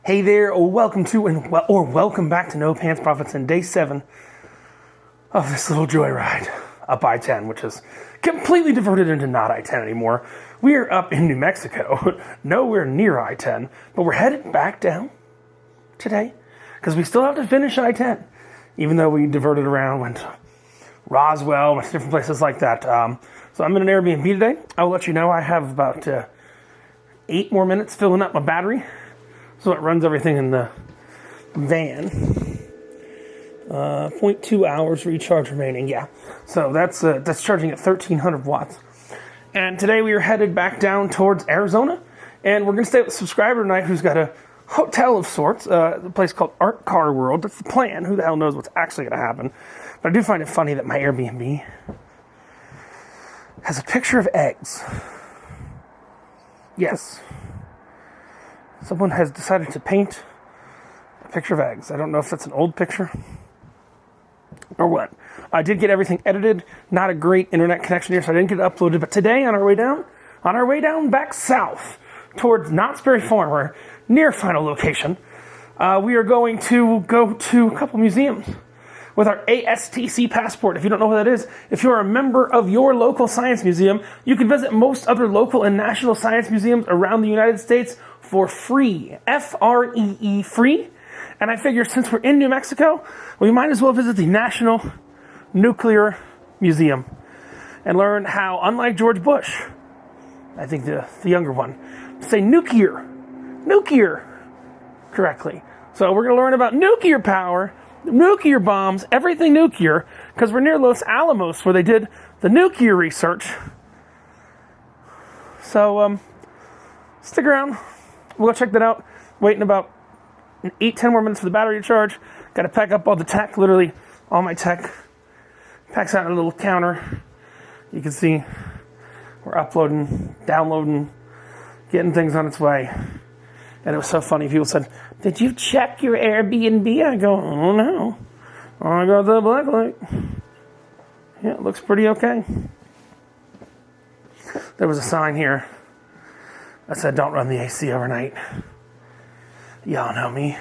Hey there, welcome back to No Pants Profits and day 7 of this little joyride up I-10, which is completely diverted into not I-10 anymore. We are up in New Mexico, nowhere near I-10, but we're headed back down today because we still have to finish I-10, even though we diverted around, went to Roswell, went to different places like that. So I'm in an Airbnb today. I will let you know I have about 8 more minutes filling up my battery. So it runs everything in the van. 0.2 hours recharge remaining, yeah. So that's charging at 1,300 watts. And today we are headed back down towards Arizona. And we're going to stay with a subscriber tonight who's got a hotel of sorts, a place called Art Car World. That's the plan. Who the hell knows what's actually going to happen. But I do find it funny that my Airbnb has a picture of eggs. Yes. Someone has decided to paint a picture of eggs. I don't know if that's an old picture or what. I did get everything edited. Not a great internet connection here, so I didn't get it uploaded. But today, on our way down back south towards Knott's Berry Farm, our near final location, we are going to go to a couple museums with our ASTC passport. If you don't know what that is, if you're a member of your local science museum, you can visit most other local and national science museums around the United States for free. F-R-E-E, free. And I figure since we're in New Mexico, we might as well visit the National Nuclear Museum and learn how, unlike George Bush, I think the younger one, say nuclear correctly. So we're going to learn about nuclear power, nuclear bombs, everything nuclear, because we're near Los Alamos where they did the nuclear research. So stick around. We'll go check that out. Waiting about 8-10 more minutes for the battery to charge. Got to pack up all the tech, literally all my tech. Packs out in a little counter. You can see we're uploading, downloading, getting things on its way. And it was so funny. People said, "Did you check your Airbnb?" I go, "Oh no. I got the black light. Yeah, it looks pretty okay." There was a sign here that said, "Don't run the AC overnight." Y'all know me.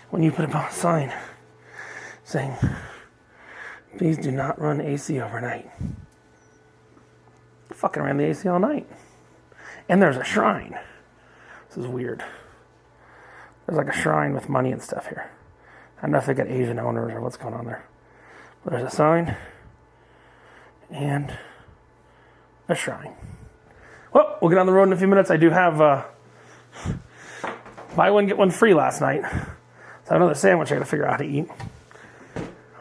When you put up a sign saying, "Please do not run AC overnight," I fucking ran the AC all night. And there's a shrine. This is weird. There's like a shrine with money and stuff here. I don't know if they got Asian owners or what's going on there. But there's a sign and a shrine. Well, we'll get on the road in a few minutes. I do have buy one, get one free last night. So I have another sandwich I got to figure out how to eat.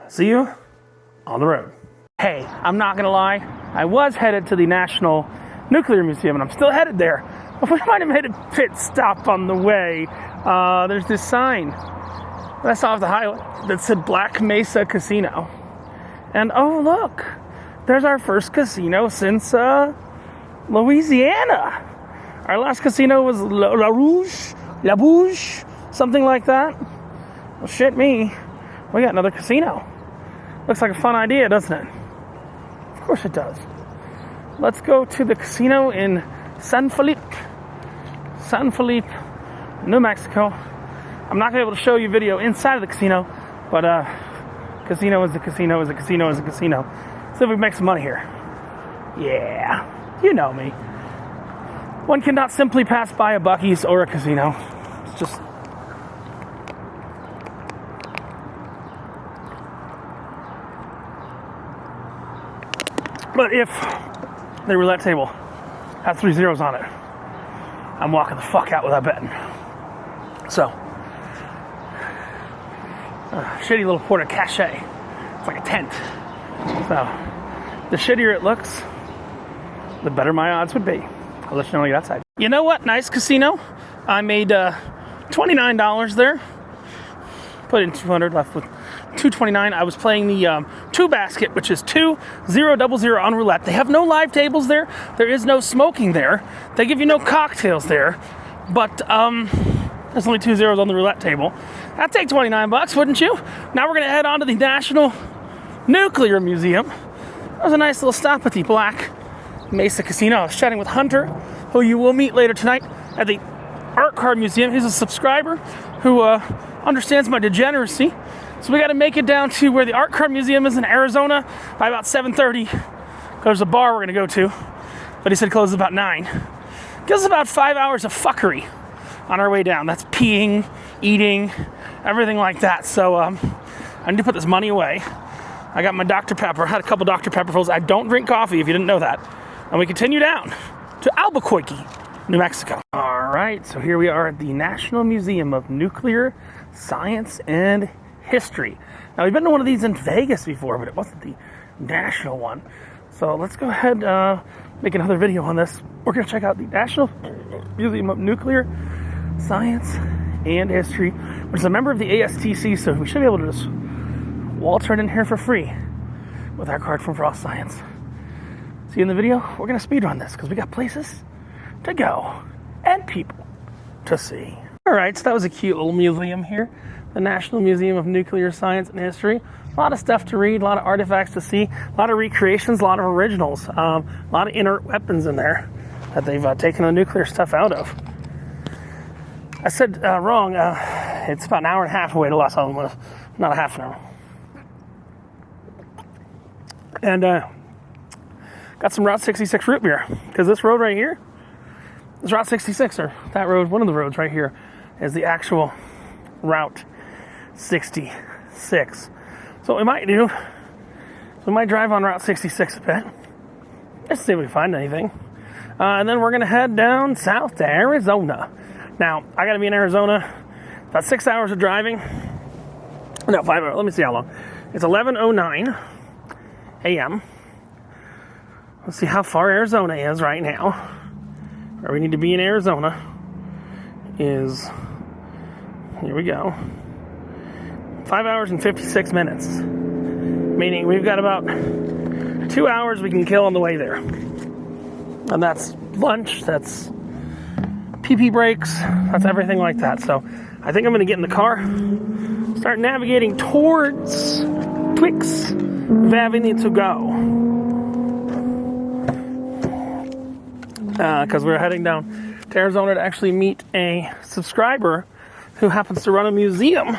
See you on the road. Hey, I'm not going to lie. I was headed to the National Nuclear Museum, and I'm still headed there. But we might have made a pit stop on the way. There's this sign that I saw off the highway that said Black Mesa Casino. And oh, look. There's our first casino since Louisiana. Our last casino was La Rouge, something like that. Well, shit me. We got another casino. Looks like a fun idea, doesn't it? Of course it does. Let's go to the casino in San Felipe, New Mexico. I'm not going to be able to show you video inside of the casino, but casino is a casino is a casino is a casino. See if we make some money here. Yeah, you know me. One cannot simply pass by a Buc-ee's or a casino. It's just... But if the roulette table had 3 zeros on it, I'm walking the fuck out without betting. So, shitty little porta cachet. It's like a tent. So, the shittier it looks, the better my odds would be. I'll let you know when I get outside. You know what? Nice casino. I made $29 there. Put in $200, left with $229. I was playing the 2 basket, which is 2-0-0-0 on roulette. They have no live tables there. There is no smoking there. They give you no cocktails there. But there's only 2 zeros on the roulette table. That'd take $29, wouldn't you? Now we're going to head on to the National Nuclear Museum. That was a nice little stop at the Black Mesa Casino. I was chatting with Hunter, who you will meet later tonight at the art card museum. He's a subscriber who understands my degeneracy. So we got to make it down to where the art card museum is in Arizona by about 7:30. There's a bar we're going to go to, but he said it closes about 9. Gives us about 5 hours of fuckery on our way down. That's peeing, eating, everything like that. So I need to put this money away. I got my Dr. Pepper. I had a couple Dr. Pepperfuls. I don't drink coffee, if you didn't know that. And we continue down to Albuquerque, New Mexico. All right, so here we are at the National Museum of Nuclear Science and History. Now, we've been to one of these in Vegas before, but it wasn't the national one. So let's go ahead and make another video on this. We're going to check out the National Museum of Nuclear Science and History, which is a member of the ASTC, so we should be able to just waltz right in here for free with our card from Frost Science. See you in the video. We're going to speed run this because we got places to go and people to see. All right, so that was a cute little museum here. The National Museum of Nuclear Science and History. A lot of stuff to read, a lot of artifacts to see, a lot of recreations, a lot of originals, a lot of inert weapons in there that they've taken the nuclear stuff out of. I said wrong. It's about an hour and a half away to Los Alamos, not a half an hour. And got some Route 66 root beer, because this road right here is Route 66, or that road, one of the roads right here, is the actual Route 66. So what we might do, we might drive on Route 66 a bit, just see if we find anything. And then we're going to head down south to Arizona. Now, I got to be in Arizona, about 6 hours of driving. No, 5 hours. Let me see how long. It's 11:09 a.m. Let's see how far Arizona is right now. Where we need to be in Arizona is, here we go, 5 hours and 56 minutes. Meaning we've got about 2 hours we can kill on the way there. And that's lunch, that's pee-pee breaks, that's everything like that. So I think I'm going to get in the car, start navigating towards Twix Avenue to go. Because we're heading down to Arizona to actually meet a subscriber who happens to run a museum.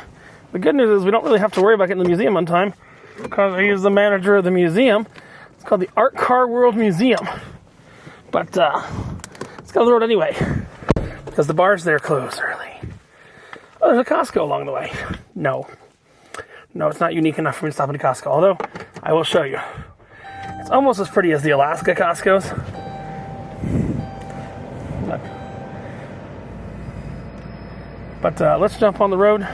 The good news is we don't really have to worry about getting the museum on time because he is the manager of the museum. It's called the Art Car World Museum. But let's go on the road anyway because the bars there close early. Oh, there's a Costco along the way. No, it's not unique enough for me to stop at a Costco, although I will show you. It's almost as pretty as the Alaska Costco's. But let's jump on the road.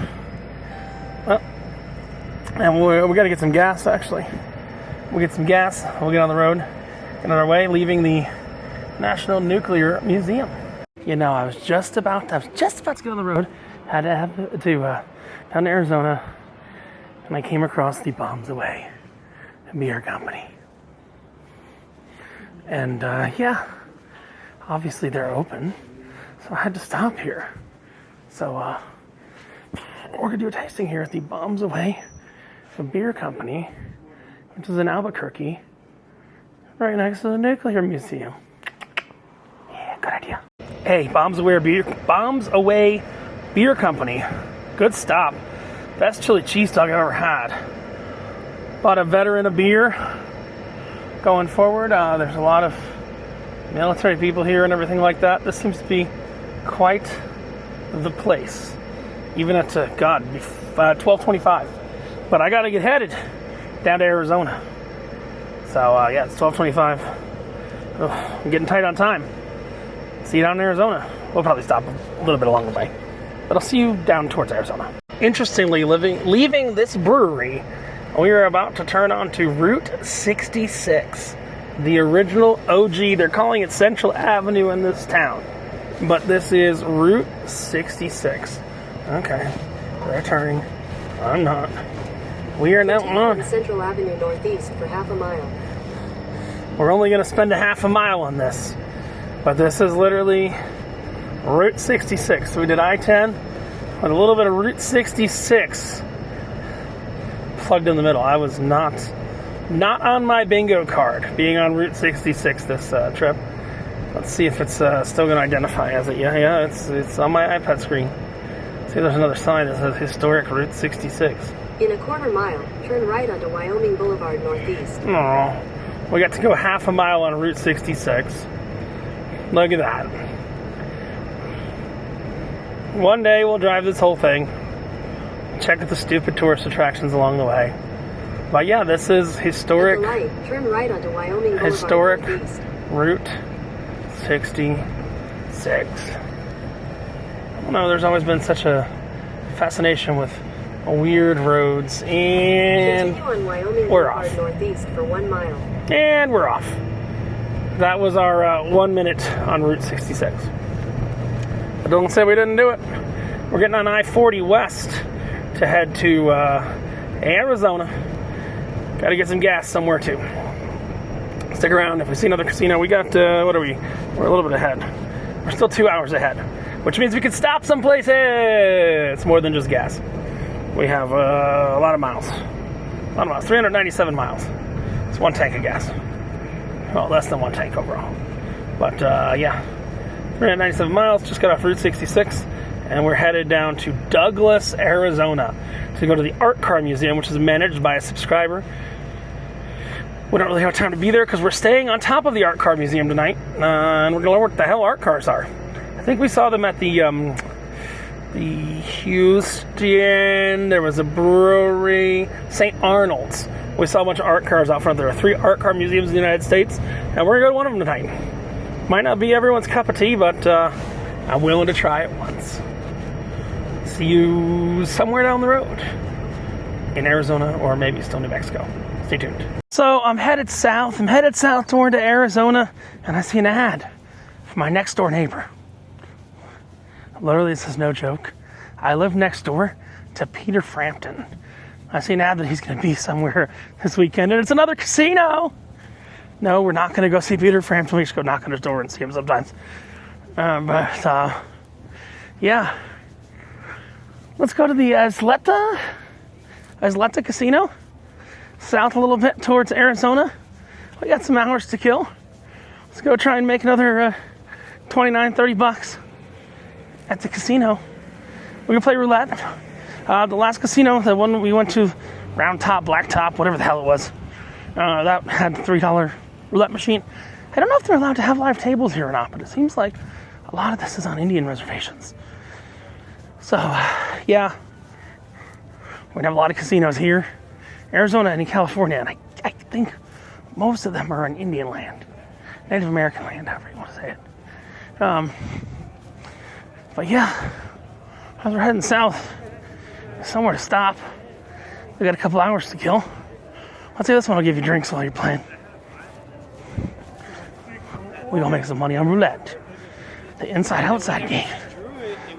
And we got to get some gas, actually. We'll get some gas. We'll get on the road. Get on our way, leaving the National Nuclear Museum. You know, I was just about to get on the road. Had to have to down to Arizona. And I came across the Bombs Away beer company. And yeah, obviously they're open. So I had to stop here. So we're going to do a tasting here at the Bombs Away beer company, which is in Albuquerque, right next to the Nuclear Museum. Yeah, good idea. Hey, Bombs Away Beer Company. Good stop. Best chili cheese dog I've ever had. Bought a veteran of beer. Going forward, there's a lot of military people here and everything like that. This seems to be quite the place. Even at, 12:25. But I got to get headed down to Arizona. So, yeah, it's 12:25. I'm getting tight on time. See you down in Arizona. We'll probably stop a little bit along the way. But I'll see you down towards Arizona. Interestingly, leaving this brewery, we are about to turn on to Route 66. The original OG. They're calling it Central Avenue in this town. But this is Route 66. Okay. They're turning. I'm not. We are now on Central Avenue Northeast for half a mile. We're only going to spend a half a mile on this. But this is literally Route 66. So we did I-10 with a little bit of Route 66 plugged in the middle. I was not on my bingo card being on Route 66 this trip. Let's see if it's still going to identify as it. Yeah, it's on my iPad screen. See, there's another sign that says historic Route 66. In a quarter mile, turn right onto Wyoming Boulevard Northeast. Oh, we got to go half a mile on Route 66. Look at that. One day we'll drive this whole thing. Check out the stupid tourist attractions along the way. But yeah, this is historic. At the light, turn right onto Wyoming Boulevard Historic Northeast. Route 66. I don't know, there's always been such a fascination with weird roads, and Continue on Wyoming we're Boulevard off. Northeast for 1 mile. And we're off. That was our 1 minute on Route 66. But don't say we didn't do it. We're getting on I-40 west to head to Arizona. Got to get some gas somewhere too. Stick around. If we see another casino, we got, what are we? We're a little bit ahead. We're still 2 hours ahead, which means we can stop some places. It's more than just gas. We have a lot of miles. 397 miles. It's one tank of gas. Well, less than one tank overall. But yeah, 397 miles. Just got off Route 66, and we're headed down to Douglas, Arizona, to go to the Art Car Museum, which is managed by a subscriber. We don't really have time to be there because we're staying on top of the Art Car Museum tonight, and we're going to learn what the hell art cars are. I think we saw them at the Houston. There was a brewery, St. Arnold's. We saw a bunch of art cars out front. There are 3 art car museums in the United States, and we're going to go to one of them tonight. Might not be everyone's cup of tea, but I'm willing to try it once. See you somewhere down the road in Arizona, or maybe still New Mexico. Stay tuned. So I'm headed south. I'm headed south toward Arizona, and I see an ad for my next door neighbor. Literally, this is no joke. I live next door to Peter Frampton. I see an ad that he's going to be somewhere this weekend, and it's another casino. No, we're not going to go see Peter Frampton. We just go knock on his door and see him sometimes. Yeah. Let's go to the Isleta Casino. South a little bit towards Arizona. We got some hours to kill. Let's go try and make another $29-30 at the casino. We can play roulette. The last casino, the one we went to, Round Top, Black Top, whatever the hell it was, that had a $3 roulette machine. I don't know if they're allowed to have live tables here or not, but it seems like a lot of this is on Indian reservations. So, yeah, we have a lot of casinos here, Arizona and in California, and I think most of them are in Indian land, Native American land, however you want to say it. But yeah, as we're heading south, somewhere to stop. We got a couple hours to kill. I'll say this one will give you drinks while you're playing. We gonna make some money on roulette. The inside-outside game.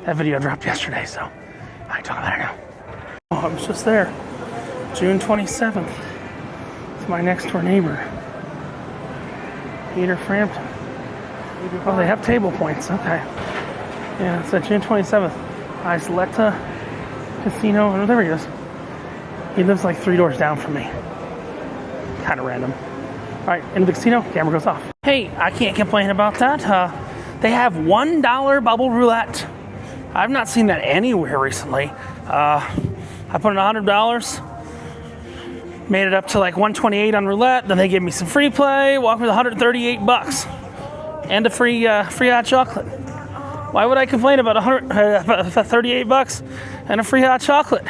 That video dropped yesterday, so I can talk about it now. Oh, I was just there. June 27th. It's my next door neighbor, Peter Frampton. Oh, they have table points. Okay. Yeah, it's June 27th. Isleta Casino. Oh, there he is. He lives like 3 doors down from me. Kind of random. All right, into the casino. Camera goes off. Hey, I can't complain about that. They have $1 bubble roulette. I've not seen that anywhere recently. I put in $100. Made it up to like $128 on roulette. Then they gave me some free play. Walked with $138 and a free hot chocolate. Why would I complain about $38 and a free hot chocolate?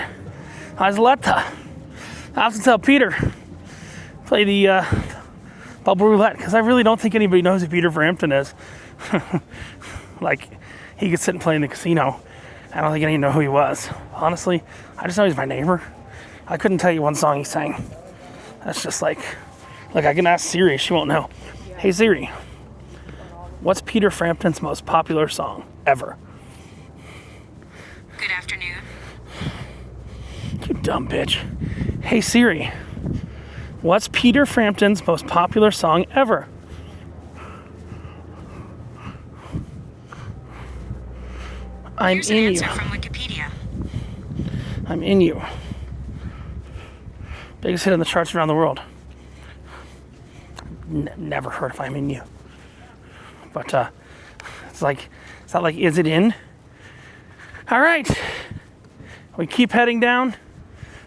Isleta. I have to tell Peter, play the bubble roulette, because I really don't think anybody knows who Peter Frampton is. Like, he could sit and play in the casino. I don't think anyone know who he was. Honestly, I just know he's my neighbor. I couldn't tell you one song he sang. That's just like I can ask Siri, she won't know. Hey Siri, what's Peter Frampton's most popular song ever? Good afternoon. You dumb bitch. Hey Siri, what's Peter Frampton's most popular song ever? I'm Here's an in answer you. from Wikipedia. I'm in you. Biggest hit on the charts around the world. Never heard of I'm in you. but it's not like, is it in? All right, we keep heading down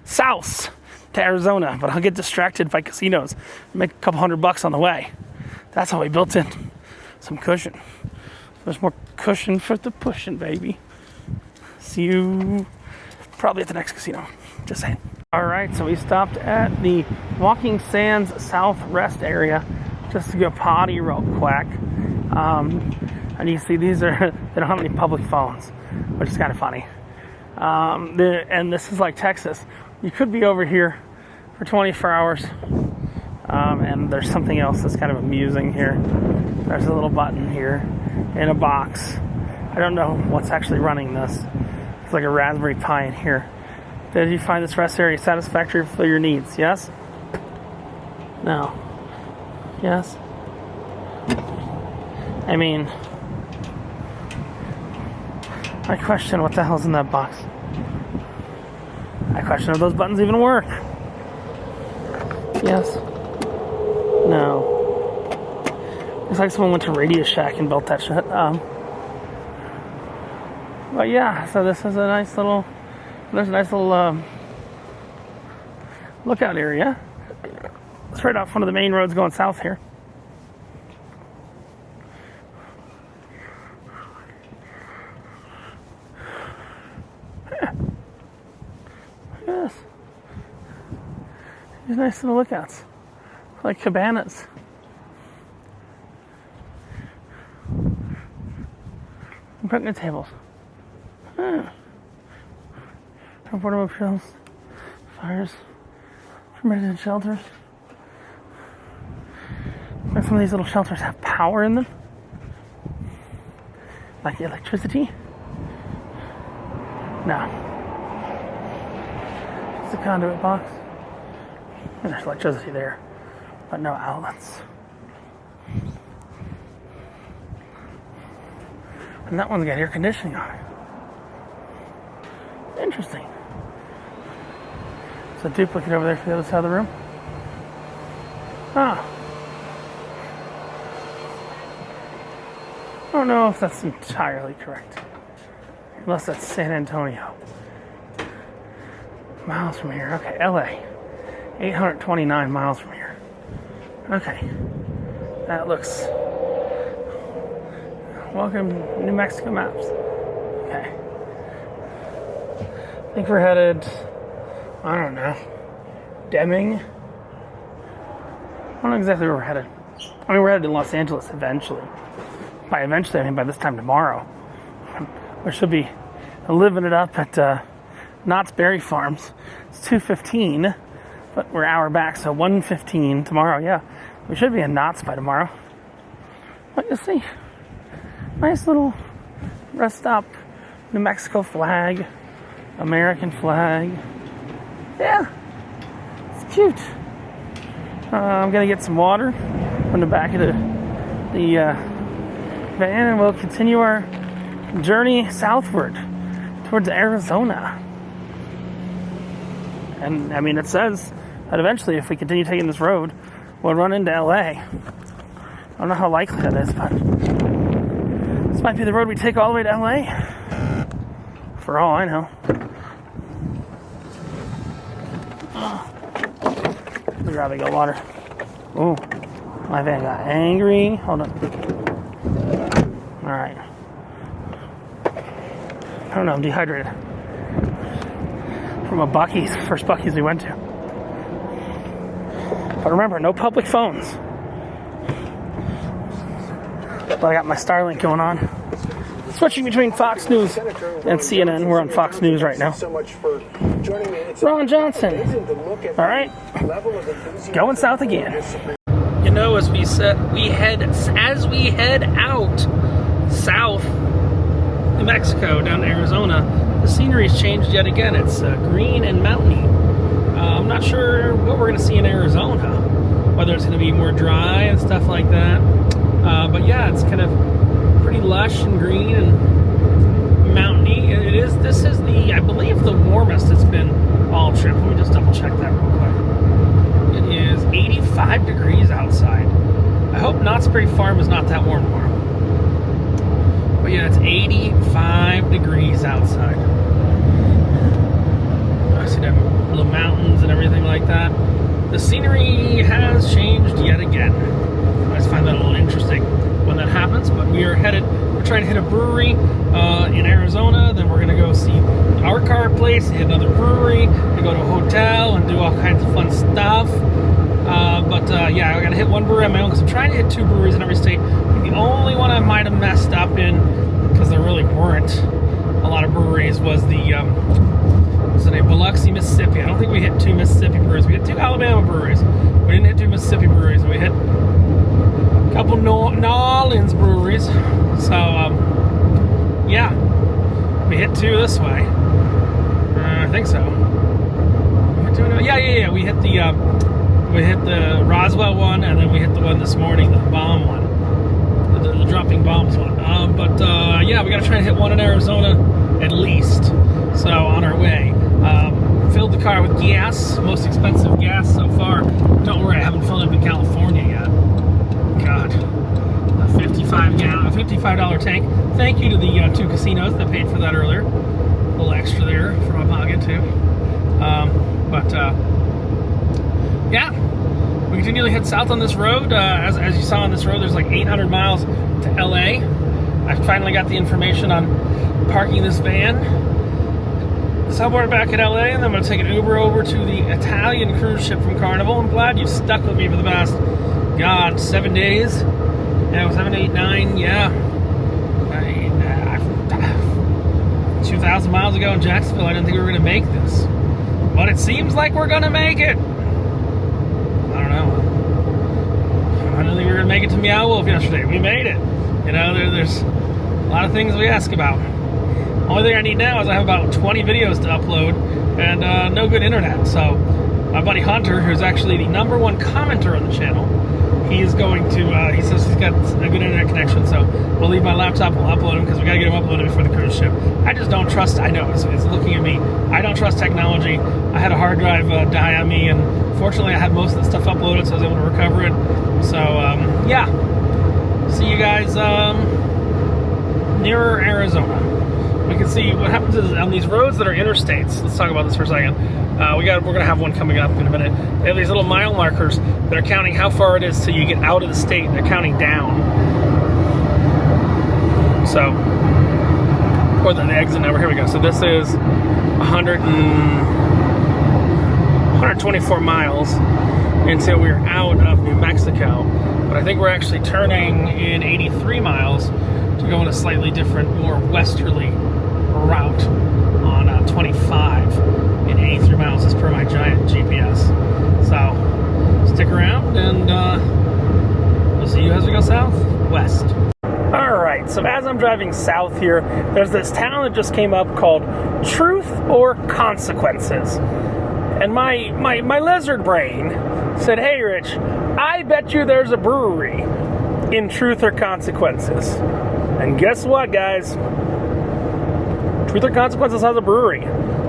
south to Arizona, but I'll get distracted by casinos. Make a couple $100 on the way. That's how we built in some cushion. There's more cushion for the pushing, baby. See you probably at the next casino. Just saying. All right, so we stopped at the Walking Sands South Rest area just to go potty real quick. And you see these are, they don't have any public phones, which is kind of funny. And this is like Texas. You could be over here for 24 hours. And there's something else that's kind of amusing here. There's a little button here in a box. I don't know what's actually running this. It's like a Raspberry Pi in here. Did you find this rest area satisfactory for your needs? Yes? No. Yes? I mean, I question what the hell's in that box. I question if those buttons even work. Yes? No. Looks like someone went to Radio Shack and built that shit. But yeah, so this is a nice little, there's a nice little lookout area. It's right off one of the main roads going south here. Yeah. Look at this. These nice little lookouts. Like cabanas. And picnic tables. Portable pills, fires, permitted shelters. And some of these little shelters have power in them, like electricity. No, it's a conduit box. And there's electricity there, but no outlets. And that one's got air conditioning on it. Interesting. There's a duplicate over there for the other side of the room. Ah. I don't know if that's entirely correct. Unless that's San Antonio. Miles from here. Okay, LA. 829 miles from here. Okay. That looks... Welcome, New Mexico maps. Okay. I think we're headed, I don't know, Deming? I don't know exactly where we're headed. I mean, we're headed to Los Angeles eventually. By eventually, I mean by this time tomorrow. We should be living it up at Knott's Berry Farms. It's 2:15, but we're an hour back, so 1:15 tomorrow. Yeah, we should be in Knott's by tomorrow. But you'll see. Nice little rest stop. New Mexico flag. American flag. Yeah, it's cute. I'm gonna get some water from the back of the van, and we'll continue our journey southward towards Arizona. And I mean, it says that eventually, if we continue taking this road, we'll run into LA. I don't know how likely that is, but this might be the road we take all the way to LA. For all I know. Grab a water. Oh, my van got angry. Hold on. Alright. I don't know, I'm dehydrated. From a Buc-ee's, first Buc-ee's we went to. But remember, no public phones. But I got my Starlink going on. Switching between Fox News and CNN. We're on Fox News right now. Ron Johnson. All right. Going south again. You know, as we head out south New Mexico down to Arizona, the scenery's changed yet again. It's green and mountainy. I'm not sure what we're going to see in Arizona, whether it's going to be more dry and stuff like that. But yeah, it's kind of pretty lush and green and mountainy. This is I believe the warmest it's been all trip. Let me just double check that real quick. It is 85 degrees outside. I hope Knott's Berry Farm is not that warm tomorrow. But yeah, it's 85 degrees outside. I see them little mountains and everything like that. The scenery has changed yet again. I just find that a little interesting when that happens. But we're trying to hit a brewery in Arizona. Then we're gonna go see our car place, hit another brewery, and go to a hotel and do all kinds of fun stuff. Yeah, I gotta hit one brewery on my own because I'm trying to hit 2 breweries in every state. The only one I might have messed up in, because there really weren't a lot of breweries, was the what's the name? Biloxi, Mississippi. I don't think we hit 2 Mississippi breweries. We hit 2 Alabama breweries. We didn't hit 2 Mississippi breweries. We hit a couple New Orleans breweries. So yeah, we hit 2 this way. I think so. Yeah. We hit the Roswell one, and then we hit the one this morning, the bomb one, the dropping bombs one. Yeah, we got to try and hit one in Arizona at least. So on our way, filled the car with gas, most expensive gas so far. Don't worry, I haven't filled up in California yet. God, a $55 tank. Thank you to the 2 casinos that paid for that earlier. A little extra there for my pocket too. Yeah, we continually head south on this road. As you saw on this road, there's like 800 miles to LA. I finally got the information on parking this van somewhere back at LA, and then I'm going to take an Uber over to the Italian cruise ship from Carnival. I'm glad you've stuck with me for the past, 7 days. Yeah, 7, 8, 9, yeah. 2,000 miles ago in Jacksonville, I didn't think we were going to make this. But it seems like we're going to make it. I don't know. I didn't think we were going to make it to Meow Wolf yesterday. We made it. You know, there's a lot of things we ask about. Only thing I need now is I have about 20 videos to upload and no good internet. So my buddy Hunter, who's actually the #1 commenter on the channel, he is going to, he says he's got a good internet connection, so we'll leave my laptop, we'll upload him, because we got to get him uploaded before the cruise ship. I just don't trust, I know, it's looking at me, I don't trust technology. I had a hard drive die on me, and fortunately I had most of the stuff uploaded, so I was able to recover it. So, yeah. See you guys nearer Arizona. We can see what happens is on these roads that are interstates. Let's talk about this for a second. We're gonna have one coming up in a minute. They have these little mile markers that are counting how far it is till you get out of the state. They're counting down. So, or the exit number. Here we go. So this is 124 miles until we're out of New Mexico. But I think we're actually turning in 83 miles to go in a slightly different, more westerly route on 25 in 83 miles as per my giant GPS. So stick around and we'll see you as we go southwest. Alright, so as I'm driving south here, there's this town that just came up called Truth or Consequences. And my lizard brain said, hey Rich, I bet you there's a brewery in Truth or Consequences. And guess what, guys? Truth or Consequences has a brewery.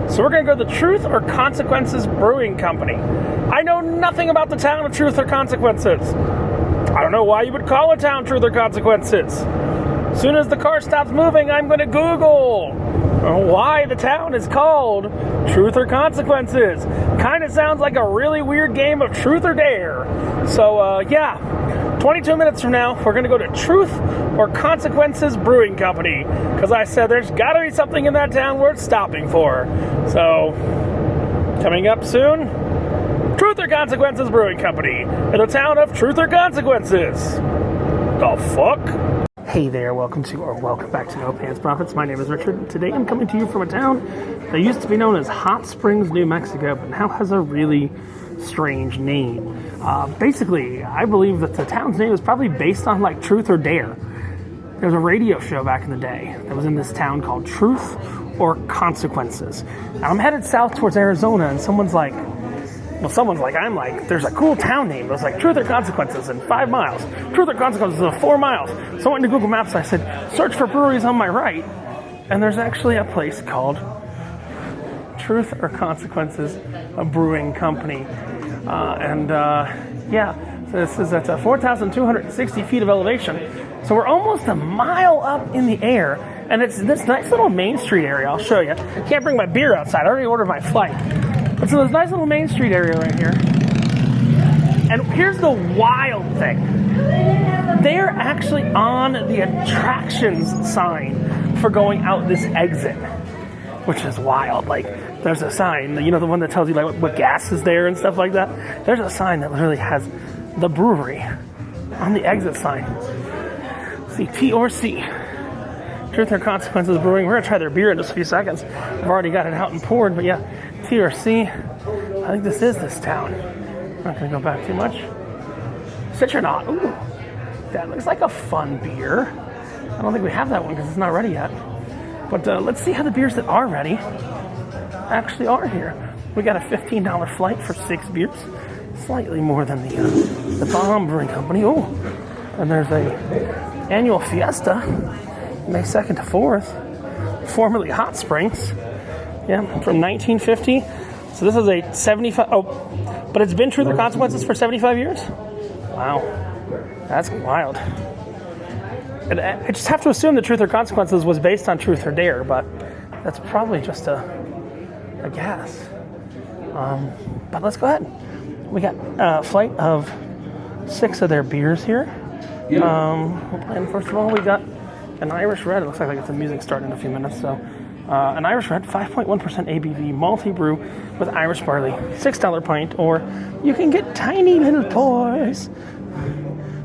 So we're going to go to the Truth or Consequences Brewing Company. I know nothing about the town of Truth or Consequences. I don't know why you would call a town Truth or Consequences. As soon as the car stops moving, I'm going to Google why the town is called Truth or Consequences. Kind of sounds like a really weird game of Truth or Dare. So, yeah. 22 minutes from now, we're going to go to Truth or Consequences Brewing Company. Because I said there's got to be something in that town worth stopping for. So, coming up soon, Truth or Consequences Brewing Company. In the town of Truth or Consequences. The fuck? Hey there, welcome back to No Pants Profits. My name is Richard. Today I'm coming to you from a town that used to be known as Hot Springs, New Mexico, but now has a really strange name. Basically, I believe that the town's name is probably based on like Truth or Dare. There was a radio show back in the day that was in this town called Truth or Consequences. And I'm headed south towards Arizona, and someone's like, there's a cool town name. It was like Truth or Consequences in 5 miles. Truth or Consequences in 4 miles. So I went into Google Maps, and I said, search for breweries on my right. And there's actually a place called Truth or Consequences, a brewing company. Yeah, So this is at 4,260 feet of elevation. So we're almost a mile up in the air, and it's this nice little Main Street area. I'll show you. Can't bring my beer outside. I already ordered my flight. But so this nice little Main Street area right here. And here's the wild thing. They're actually on the attractions sign for going out this exit, which is wild. Like, there's a sign, you know, the one that tells you like what gas is there and stuff like that. There's a sign that literally has the brewery on the exit sign. See, T or C. Truth or Consequences Brewing. We're gonna try their beer in just a few seconds. I've already got it out and poured, but yeah, T or C. I think this is this town. I'm not gonna go back too much. Citronaut. Ooh, that looks like a fun beer. I don't think we have that one because it's not ready yet. But let's see how the beers that are ready actually are here. We got a $15 flight for 6 beers. Slightly more than the Bomb Brewing Company. Oh, and there's a annual fiesta, May 2nd to 4th, formerly Hot Springs. Yeah, from 1950. So this is a 75. Oh, but it's been Truth or Consequences for 75 years. Wow, that's wild. And I just have to assume that Truth or Consequences was based on Truth or Dare, but that's probably just a guess. But let's go ahead. We got a flight of 6 of their beers here. And first of all, we got an Irish Red. It looks like it's the music starting in a few minutes. So, an Irish Red, 5.1% ABV, malty brew with Irish barley, $6 pint, or you can get tiny little pours.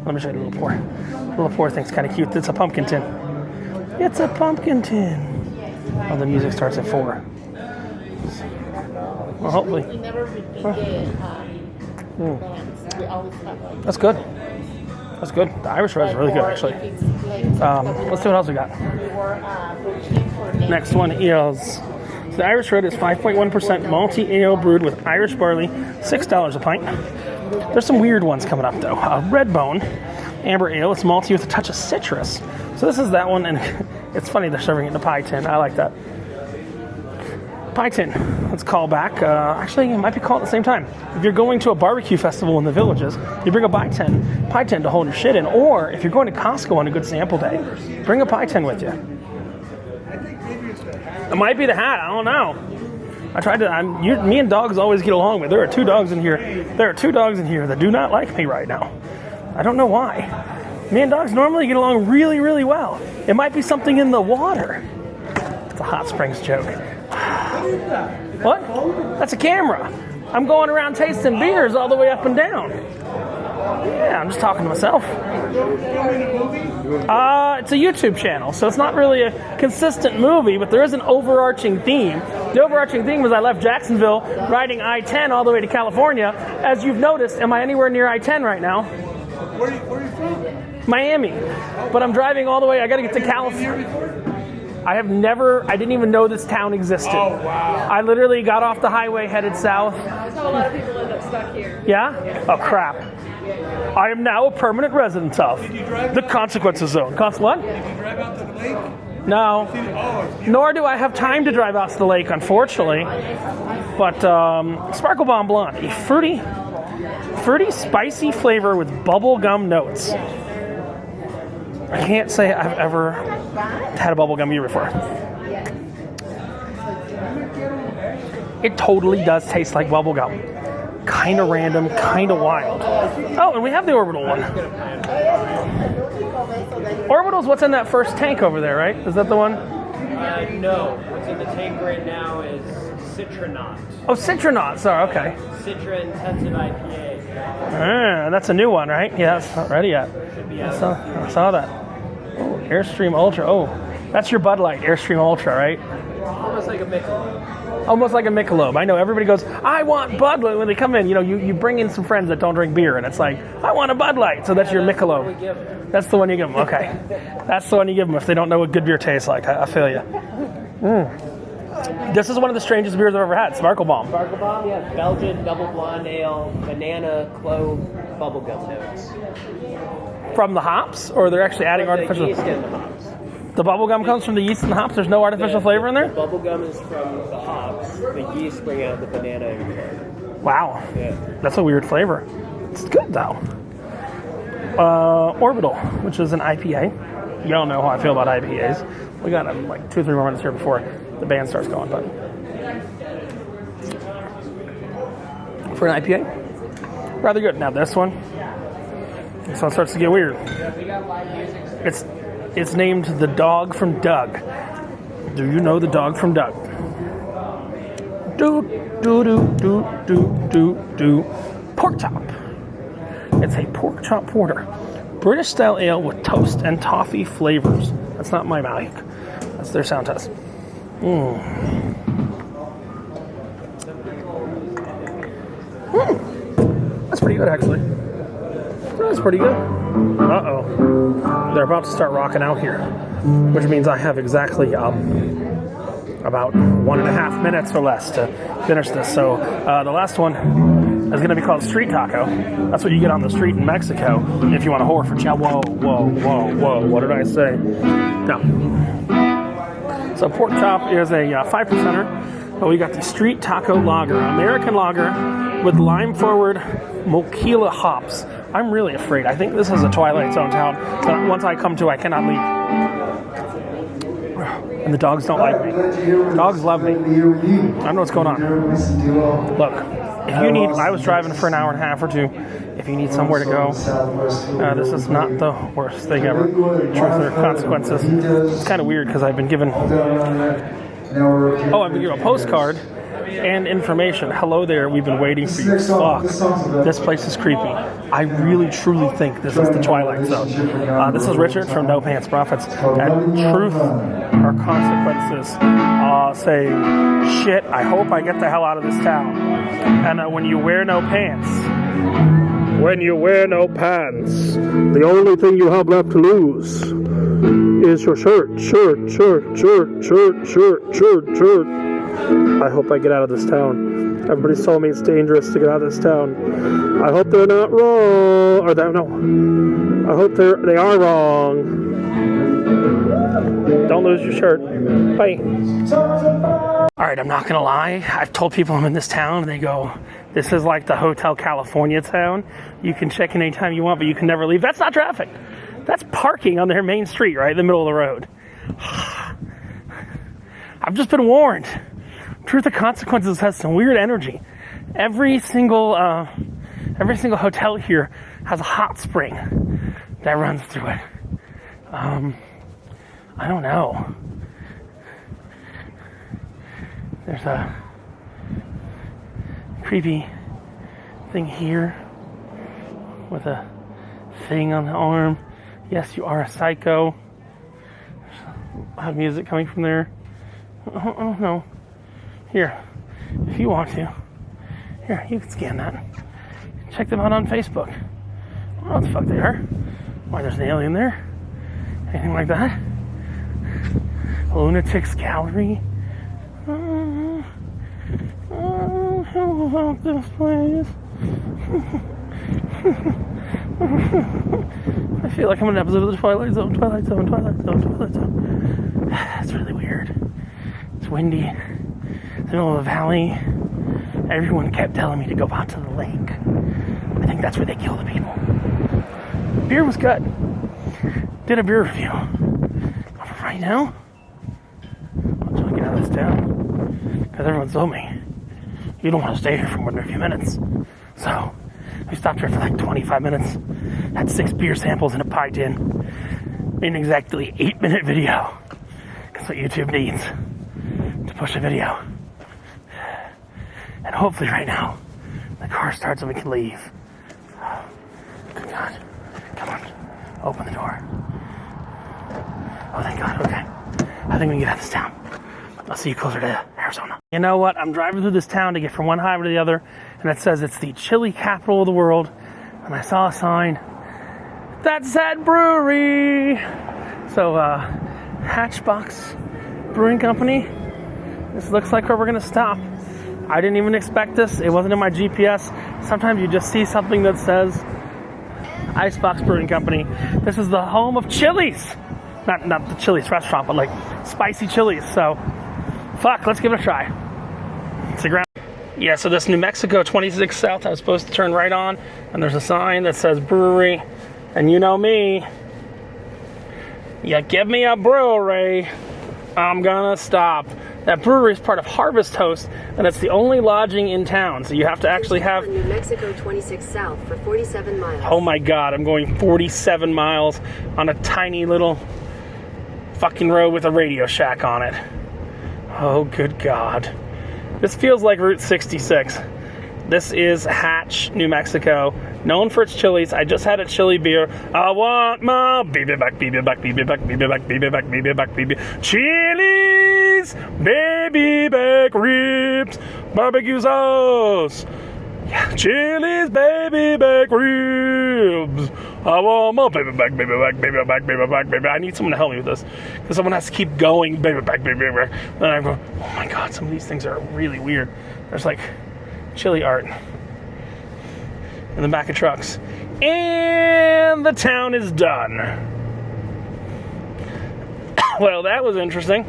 Let me show you the little pour. The little pour thing's kind of cute. It's a pumpkin tin. It's a pumpkin tin. Oh, the music starts at 4. Well, hopefully. We never repeated That's good. That's good. The Irish Red is really good, actually. Let's see what else we got. Next one is the Irish Red is 5.1% malty ale brewed with Irish barley, $6 a pint. There's some weird ones coming up though. Red Bone amber ale. It's malty with a touch of citrus. So this is that one, and it's funny they're serving it in a pie tin. I like that. Pie tin. Let's call back. Actually, it might be called at the same time. If you're going to a barbecue festival in the Villages, you bring a pie tin to hold your shit in. Or if you're going to Costco on a good sample day, bring a pie tin with you. It might be the hat. I don't know. I tried to. Me and dogs always get along, but there are 2 dogs in here. There are 2 dogs in here that do not like me right now. I don't know why. Me and dogs normally get along really, really well. It might be something in the water. It's a Hot Springs joke. What? That's a camera. I'm going around tasting beers all the way up and down. Yeah, I'm just talking to myself. It's a YouTube channel, so it's not really a consistent movie, but there is an overarching theme. The overarching theme was I left Jacksonville riding I-10 all the way to California. As you've noticed, am I anywhere near I-10 right now? Where are you from? Miami. But I'm driving all the way. I got to get to California. I didn't even know this town existed. Oh, wow. I literally got off the highway headed south. That's how a lot of people end up stuck here. Yeah? Oh, crap. I am now a permanent resident of the Consequences Zone. What? Did you drive out to the lake? No. Nor do I have time to drive out to the lake, unfortunately. But Sparkle Bomb Blonde, a fruity, spicy flavor with bubble gum notes. I can't say I've ever had a bubblegum beer before. It totally does taste like bubblegum. Kind of random, kind of wild. Oh, and we have the Orbital one. Orbital's what's in that first tank over there, right? Is that the one? No. What's in the tank right now is Citronaut. Oh, Citronaut. Sorry, okay. Citra Intensive IPA. That's a new one, right? Yeah, it's not ready yet. I saw that. Oh, Airstream Ultra. Oh, that's your Bud Light, Airstream Ultra, right? Almost like a Michelob. Almost like a Michelob. I know everybody goes, I want Bud Light. When they come in, you bring in some friends that don't drink beer, and it's like, I want a Bud Light. So that's your Michelob. That's the one you give them. Okay. That's the one you give them if they don't know what good beer tastes like. I feel you. This is one of the strangest beers I've ever had. Sparkle Bomb. Sparkle Bomb, yeah. Belgian double blonde ale, banana, clove, bubblegum notes. From the hops, or they're actually adding artificial? The yeast and the hops. The bubblegum comes from the yeast and the hops? There's no artificial flavor in there? The bubblegum is from the hops. The yeast bring out the banana and clove. Wow. Yeah. That's a weird flavor. It's good, though. Orbital, which is an IPA. Y'all know how I feel about IPAs. We got like 2 or 3 more minutes here before the band starts going, but for an IPA, rather good. Now this one starts to get weird. It's named the Dog from Doug. Do you know the Dog from Doug? Do. Pork chop. It's a pork chop porter. British style ale with toast and toffee flavors. That's not my mic. That's their sound test. That's pretty good, actually. That's pretty good. Uh-oh. They're about to start rocking out here, which means I have exactly about 1.5 minutes or less to finish this. So the last one is going to be called street taco. That's what you get on the street in Mexico if you want a whore for chow. Whoa. What did I say? No. So pork chop is a 5%er, but we got the street taco lager, American lager with lime forward moquila hops. I'm really afraid. I think this is a Twilight Zone town. So once I come to, I cannot leave. And the dogs don't like me. Dogs love me. I don't know what's going on. Look, if you need, I was driving for an hour and a half or 2. If you need somewhere to go, this is not the worst thing ever. Truth or consequences. It's kind of weird because I've been given, I've been given a postcard and information. Hello there, we've been waiting for you. Fuck. This place is creepy. I really, truly think this is the Twilight Zone. This is Richard from No Pants Profits. And truth or consequences saying, shit, I hope I get the hell out of this town. And when you wear no pants, the only thing you have left to lose is your shirt. I hope I get out of this town. Everybody's told me it's dangerous to get out of this town. I hope they're not wrong. I hope they are wrong. Don't lose your shirt. Bye. Alright, I'm not gonna lie. I've told people I'm in this town, and they go, this is like the Hotel California town. You can check in anytime you want, but you can never leave. That's not traffic. That's parking on their main street, right in the middle of the road. I've just been warned. Truth or Consequences has some weird energy. Every single hotel here has a hot spring that runs through it. I don't know. There's a creepy thing here with a thing on the arm. Yes, you are a psycho. There's loud music coming from there. I don't know. Here, if you want to. Here, you can scan that. Check them out on Facebook. I don't know what the fuck they are. Why there's an alien there. Anything like that. Lunatics Gallery. How about this place? I feel like I'm in an episode of the Twilight Zone. It's really weird. It's windy. It's in the middle of a valley. Everyone kept telling me to go out to the lake. I think that's where they kill the people. Beer was good. Did a beer review. But right now, I'm trying to get out of this town. Because everyone told me, you don't want to stay here for more than a few minutes. So, we stopped here for like 25 minutes. Had 6 beer samples in a pie tin. Made an exactly 8-minute video. That's what YouTube needs to push a video. And hopefully right now, the car starts and we can leave. Good God. Come on. Open the door. Oh, thank God. Okay. I think we can get out of this town. I'll see you closer to Arizona. You know what? I'm driving through this town to get from one highway to the other, and it says it's the chili capital of the world. And I saw a sign that said brewery. So, Hatchbox Brewing Company. This looks like where we're going to stop. I didn't even expect this. It wasn't in my GPS. Sometimes you just see something that says Icebox Brewing Company. This is the home of Chili's. Not the Chili's restaurant, but like spicy chilies. So, fuck, let's give it a try. It's the ground. Yeah, so this New Mexico 26 South, I was supposed to turn right on, and there's a sign that says brewery. And you know me, you give me a brewery, I'm gonna stop. That brewery is part of Harvest Host, and it's the only lodging in town, so you have to actually have... New Mexico 26 south for 47 miles. Oh my god, I'm going 47 miles on a tiny little fucking road with a Radio Shack on it. Oh, good god. This feels like Route 66. This is Hatch, New Mexico, known for its chilies. I just had a chili beer. I want my baby back, baby back, baby back, baby back, baby back, baby back, baby. Chilies, baby back ribs, barbecue sauce. Yeah, chilies, baby back ribs. I want my baby back, baby back, baby back, baby back, baby. I need someone to help me with this because someone has to keep going, baby back, baby back. Then I go, oh my god, some of these things are really weird. There's like chili art in the back of trucks. And the town is done. Well, that was interesting.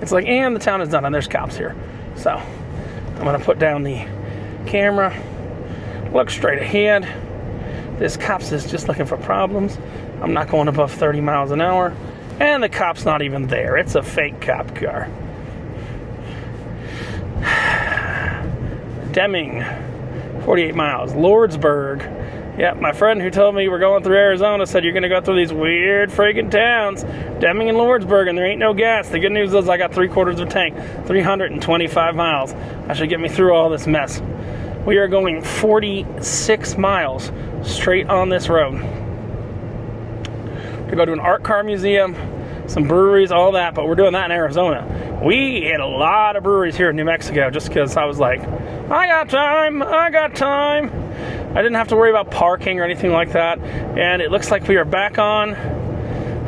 It's like, and the town is done, and there's cops here. So, I'm going to put down the camera, look straight ahead. This cops is just looking for problems. I'm not going above 30 miles an hour, and the cop's not even there. It's a fake cop car. Deming, 48 miles. Lordsburg. Yep, my friend who told me we're going through Arizona said you're going to go through these weird friggin' towns. Deming and Lordsburg, and there ain't no gas. The good news is I got 3/4 of a tank. 325 miles. That should get me through all this mess. We are going 46 miles straight on this road to go to an art car museum, some breweries, all that, but we're doing that in Arizona. We hit a lot of breweries here in New Mexico just because I was like, I got time. I didn't have to worry about parking or anything like that. And it looks like we are back on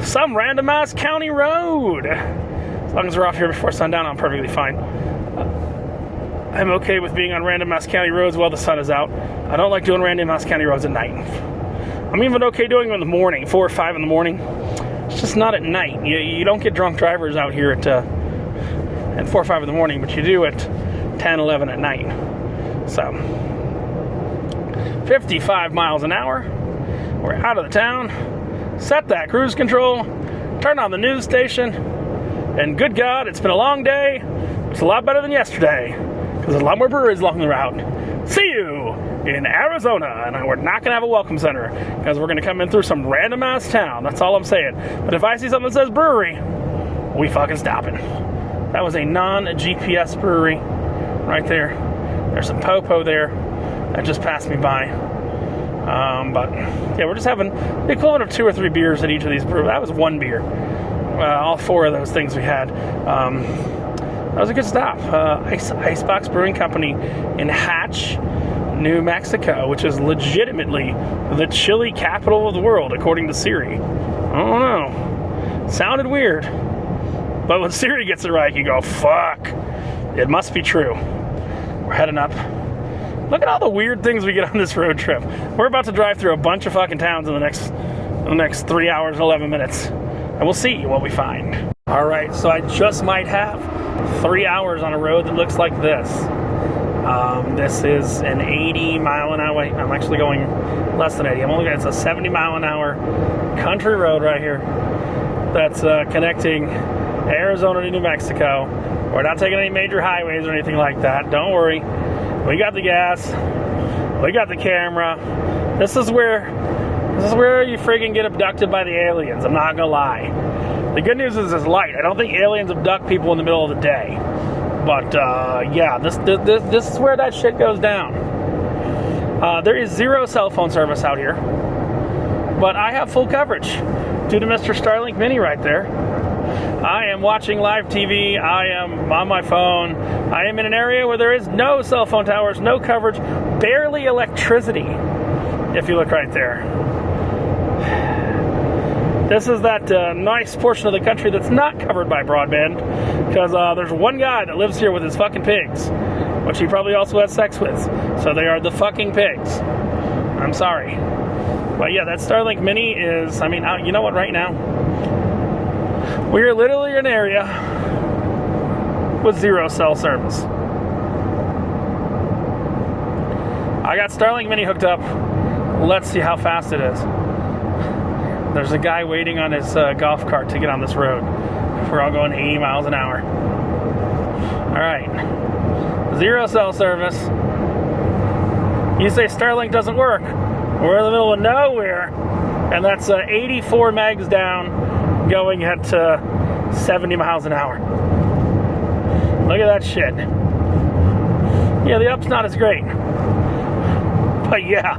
some random ass county road. As long as we're off here before sundown, I'm perfectly fine. I'm okay with being on random ass county roads while the sun is out. I don't like doing random ass county roads at night. I'm even okay doing them in the morning, 4 or 5 in the morning. It's just not at night. You don't get drunk drivers out here at 4 or 5 in the morning, but you do at 10, 11 at night. So, 55 miles an hour. We're out of the town. Set that cruise control. Turn on the news station. And good God, it's been a long day. It's a lot better than yesterday. Because there's a lot more breweries along the route. See you in Arizona. And we're not going to have a welcome center. Because we're going to come in through some random ass town. That's all I'm saying. But if I see something that says brewery, we fucking stopping. That was a non-GPS brewery right there. There's some popo there that just passed me by. But yeah, we're just having the equivalent of 2 or 3 beers at each of these breweries. That was 1 beer. All 4 of those things we had. That was a good stop. Icebox Brewing Company in Hatch, New Mexico, which is legitimately the chili capital of the world, according to Siri. I don't know. Sounded weird. But when Siri gets it right, you go, fuck. It must be true. We're heading up. Look at all the weird things we get on this road trip. We're about to drive through a bunch of fucking towns in the next 3 hours and 11 minutes. And we'll see what we find. All right, so I just might have 3 hours on a road that looks like this. This is an 80 mile an hour. I'm actually going less than 80. It's a 70 mile an hour country road right here that's connecting Arizona to New Mexico. We're not taking any major highways or anything like that. Don't worry. We got the gas. We got the camera. This is where you friggin' get abducted by the aliens. I'm not gonna lie. The good news is it's light. I don't think aliens abduct people in the middle of the day. But yeah, this is where that shit goes down. There is 0 cell phone service out here, but I have full coverage due to Mr. Starlink Mini right there. I am watching live TV. I am on my phone. I am in an area where there is no cell phone towers, no coverage, barely electricity, if you look right there. This is that nice portion of the country that's not covered by broadband, because there's one guy that lives here with his fucking pigs, which he probably also has sex with. So they are the fucking pigs. I'm sorry. But yeah, that Starlink Mini is, I mean, you know what, right now? We are literally in an area with 0 cell service. I got Starlink Mini hooked up Let's see how fast it is. There's a guy waiting on his golf cart to get on this road. We're all going 80 miles an hour. All right. 0 cell service. You say Starlink doesn't work. We're in the middle of nowhere. And that's 84 megs down, going at 70 miles an hour. Look at that shit. Yeah, the up's not as great. But yeah,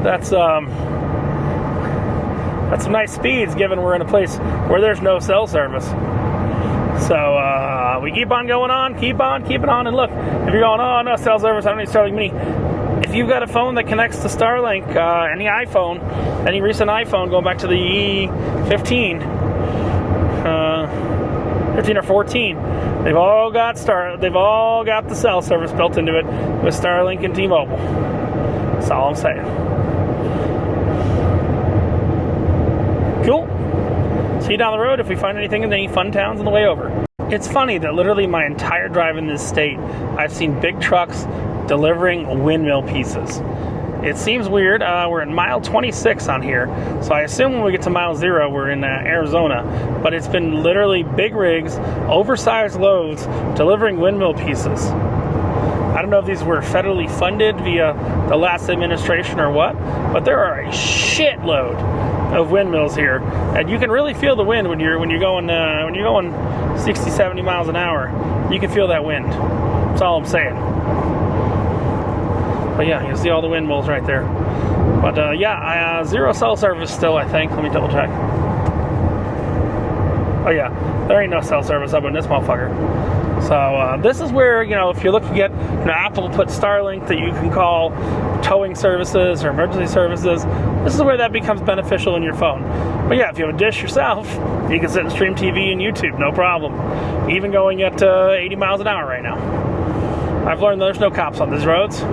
that's some nice speeds given we're in a place where there's no cell service. So we keep on going on, keep on keeping on, and look, if you're going, oh no cell service, I don't need Starlink Mini. If you've got a phone that connects to Starlink, any iPhone, any recent iPhone going back to the 15 or 14, they've all got the cell service built into it with Starlink and T-Mobile. That's all I'm saying. Cool. See you down the road if we find anything in any fun towns on the way over. It's funny that literally my entire drive in this state, I've seen big trucks delivering windmill pieces. It seems weird. We're at mile 26 on here, so I assume when we get to mile 0, we're in Arizona. But it's been literally big rigs, oversized loads, delivering windmill pieces. I don't know if these were federally funded via the last administration or what, but there are a shitload of windmills here, and you can really feel the wind when you're going 60, 70 miles an hour. You can feel that wind. That's all I'm saying. But yeah, you see all the windmills right there. But yeah, 0 cell service still, I think. Let me double check. Oh yeah, there ain't no cell service up in this motherfucker. So this is where, if you're looking at, Apple put Starlink that you can call towing services or emergency services. This is where that becomes beneficial in your phone. But yeah, if you have a dish yourself, you can sit and stream TV and YouTube, no problem. Even going at 80 miles an hour right now. I've learned there's no cops on these roads.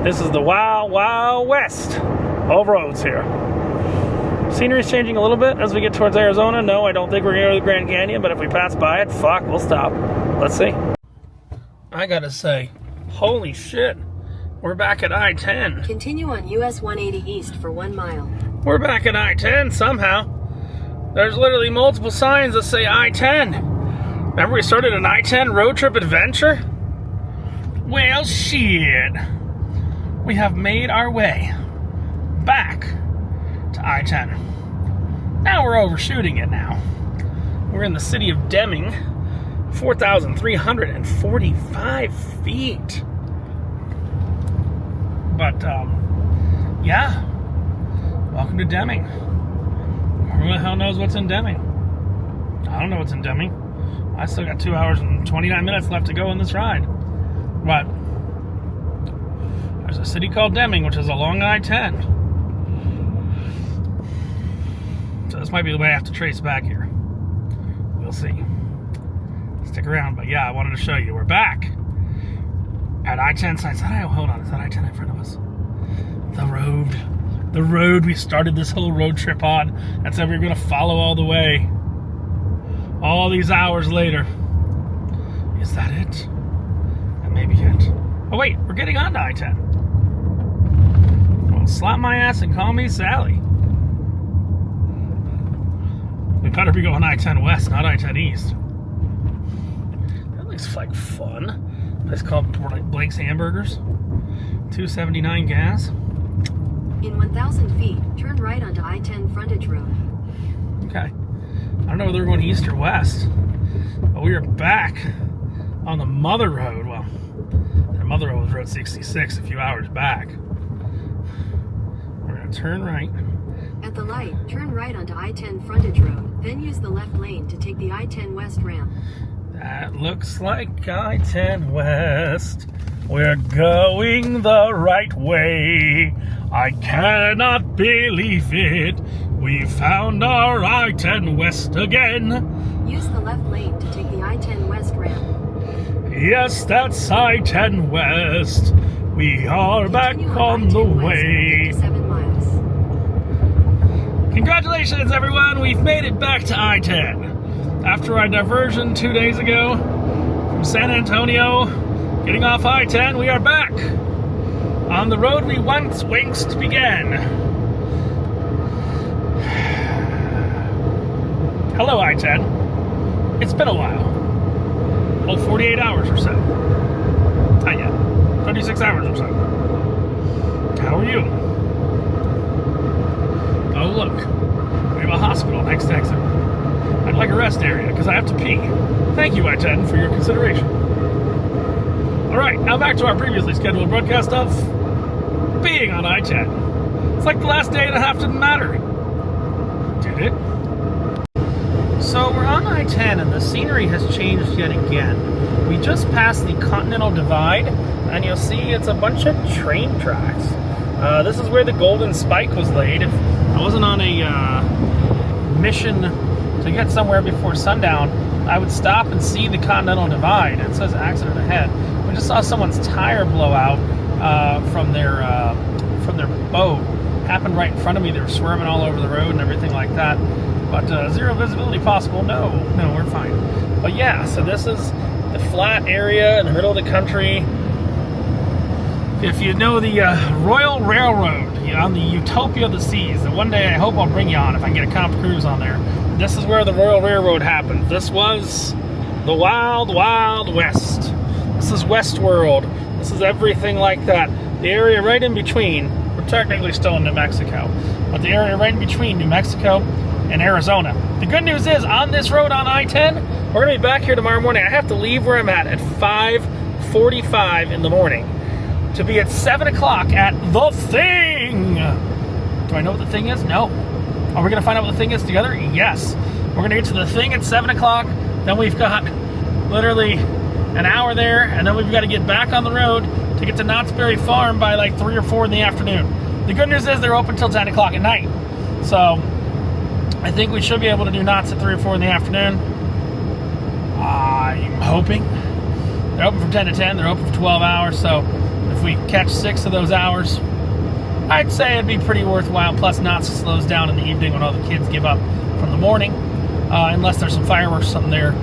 This is the wild, wild west of roads here. Scenery's changing a little bit as we get towards Arizona. No, I don't think we're going to go to the Grand Canyon, but if we pass by it, fuck, we'll stop. Let's see. I gotta say, holy shit. We're back at I-10. Continue on US 180 East for 1 mile. We're back at I-10 somehow. There's literally multiple signs that say I-10. Remember we started an I-10 road trip adventure? Well, shit. We have made our way back to I-10. Now we're overshooting it now. We're in the city of Deming, 4,345 feet. But, yeah. Welcome to Deming. Who the hell knows what's in Deming? I don't know what's in Deming. I still got 2 hours and 29 minutes left to go on this ride. But there's a city called Deming, which is along I-10. So this might be the way I have to trace back here. We'll see. Stick around, but yeah, I wanted to show you. We're back at I-10 signs. Hold on, is that I-10 in front of us? The road we started this whole road trip on. And said we were going to follow all the way. All these hours later. Is that it? That may be it. Oh wait, we're getting on to I-10. Well, slap my ass and call me Sally. We better be going I-10 West, not I-10 East. That looks like fun. It's called Blake's Hamburgers. $2.79 gas. In 1,000 feet, turn right onto I-10 frontage road. Okay. I don't know whether we're going east or west, but we are back on the mother road. Well, the mother road was Road 66 a few hours back. We're going to turn right. At the light, turn right onto I-10 frontage road, then use the left lane to take the I-10 West ramp. That looks like I-10 West. We're going the right way. I cannot believe it. We found our I-10 West again. Use the left lane to take the I-10 West ramp. Yes, that's I-10 West. We are back on the way. 7 miles. Congratulations, everyone. We've made it back to I-10. After our diversion 2 days ago from San Antonio, getting off I-10, we are back On the road we once wingst began. Hello, I-10. It's been a while. Well, 48 hours or so. Not yet. 36 hours or so. How are you? Oh, look. We have a hospital next to exit. I'd like a rest area because I have to pee. Thank you, I-10, for your consideration. Alright, now back to our previously scheduled broadcast of being on I-10. It's like the last day and a half didn't matter. Did it? So we're on I-10 and the scenery has changed yet again. We just passed the Continental Divide and you'll see it's a bunch of train tracks. This is where the Golden Spike was laid. If I wasn't on a mission to get somewhere before sundown, I would stop and see the Continental Divide. It says accident ahead. We just saw someone's tire blow out from their boat. Happened right in front of me. They were swerving all over the road and everything like that. But zero visibility possible. No, we're fine. But yeah, so this is the flat area in the middle of the country. If you know the Royal Railroad on the Utopia of the Seas, that one day I hope I'll bring you on if I can get a comp cruise on there. This is where the Royal Railroad happened. This was the Wild, Wild West. This is Westworld. This is everything like that. The area right in between, we're technically still in New Mexico, but the area right in between New Mexico and Arizona. The good news is, on this road on I-10, we're going to be back here tomorrow morning. I have to leave where I'm at 5:45 in the morning to be at 7 o'clock at The Thing. Do I know what The Thing is? No. Are we going to find out what The Thing is together? Yes. We're going to get to The Thing at 7 o'clock. Then we've got literally an hour there, and then we've got to get back on the road to get to Knott's Berry Farm by like 3 or 4 in the afternoon. The good news is they're open till 10 o'clock at night. So I think we should be able to do Knott's at 3 or 4 in the afternoon. I'm hoping. They're open from 10 to 10. They're open for 12 hours. So if we catch 6 of those hours, I'd say it'd be pretty worthwhile. Plus, Knott's slows down in the evening when all the kids give up from the morning. Unless there's some fireworks or something there.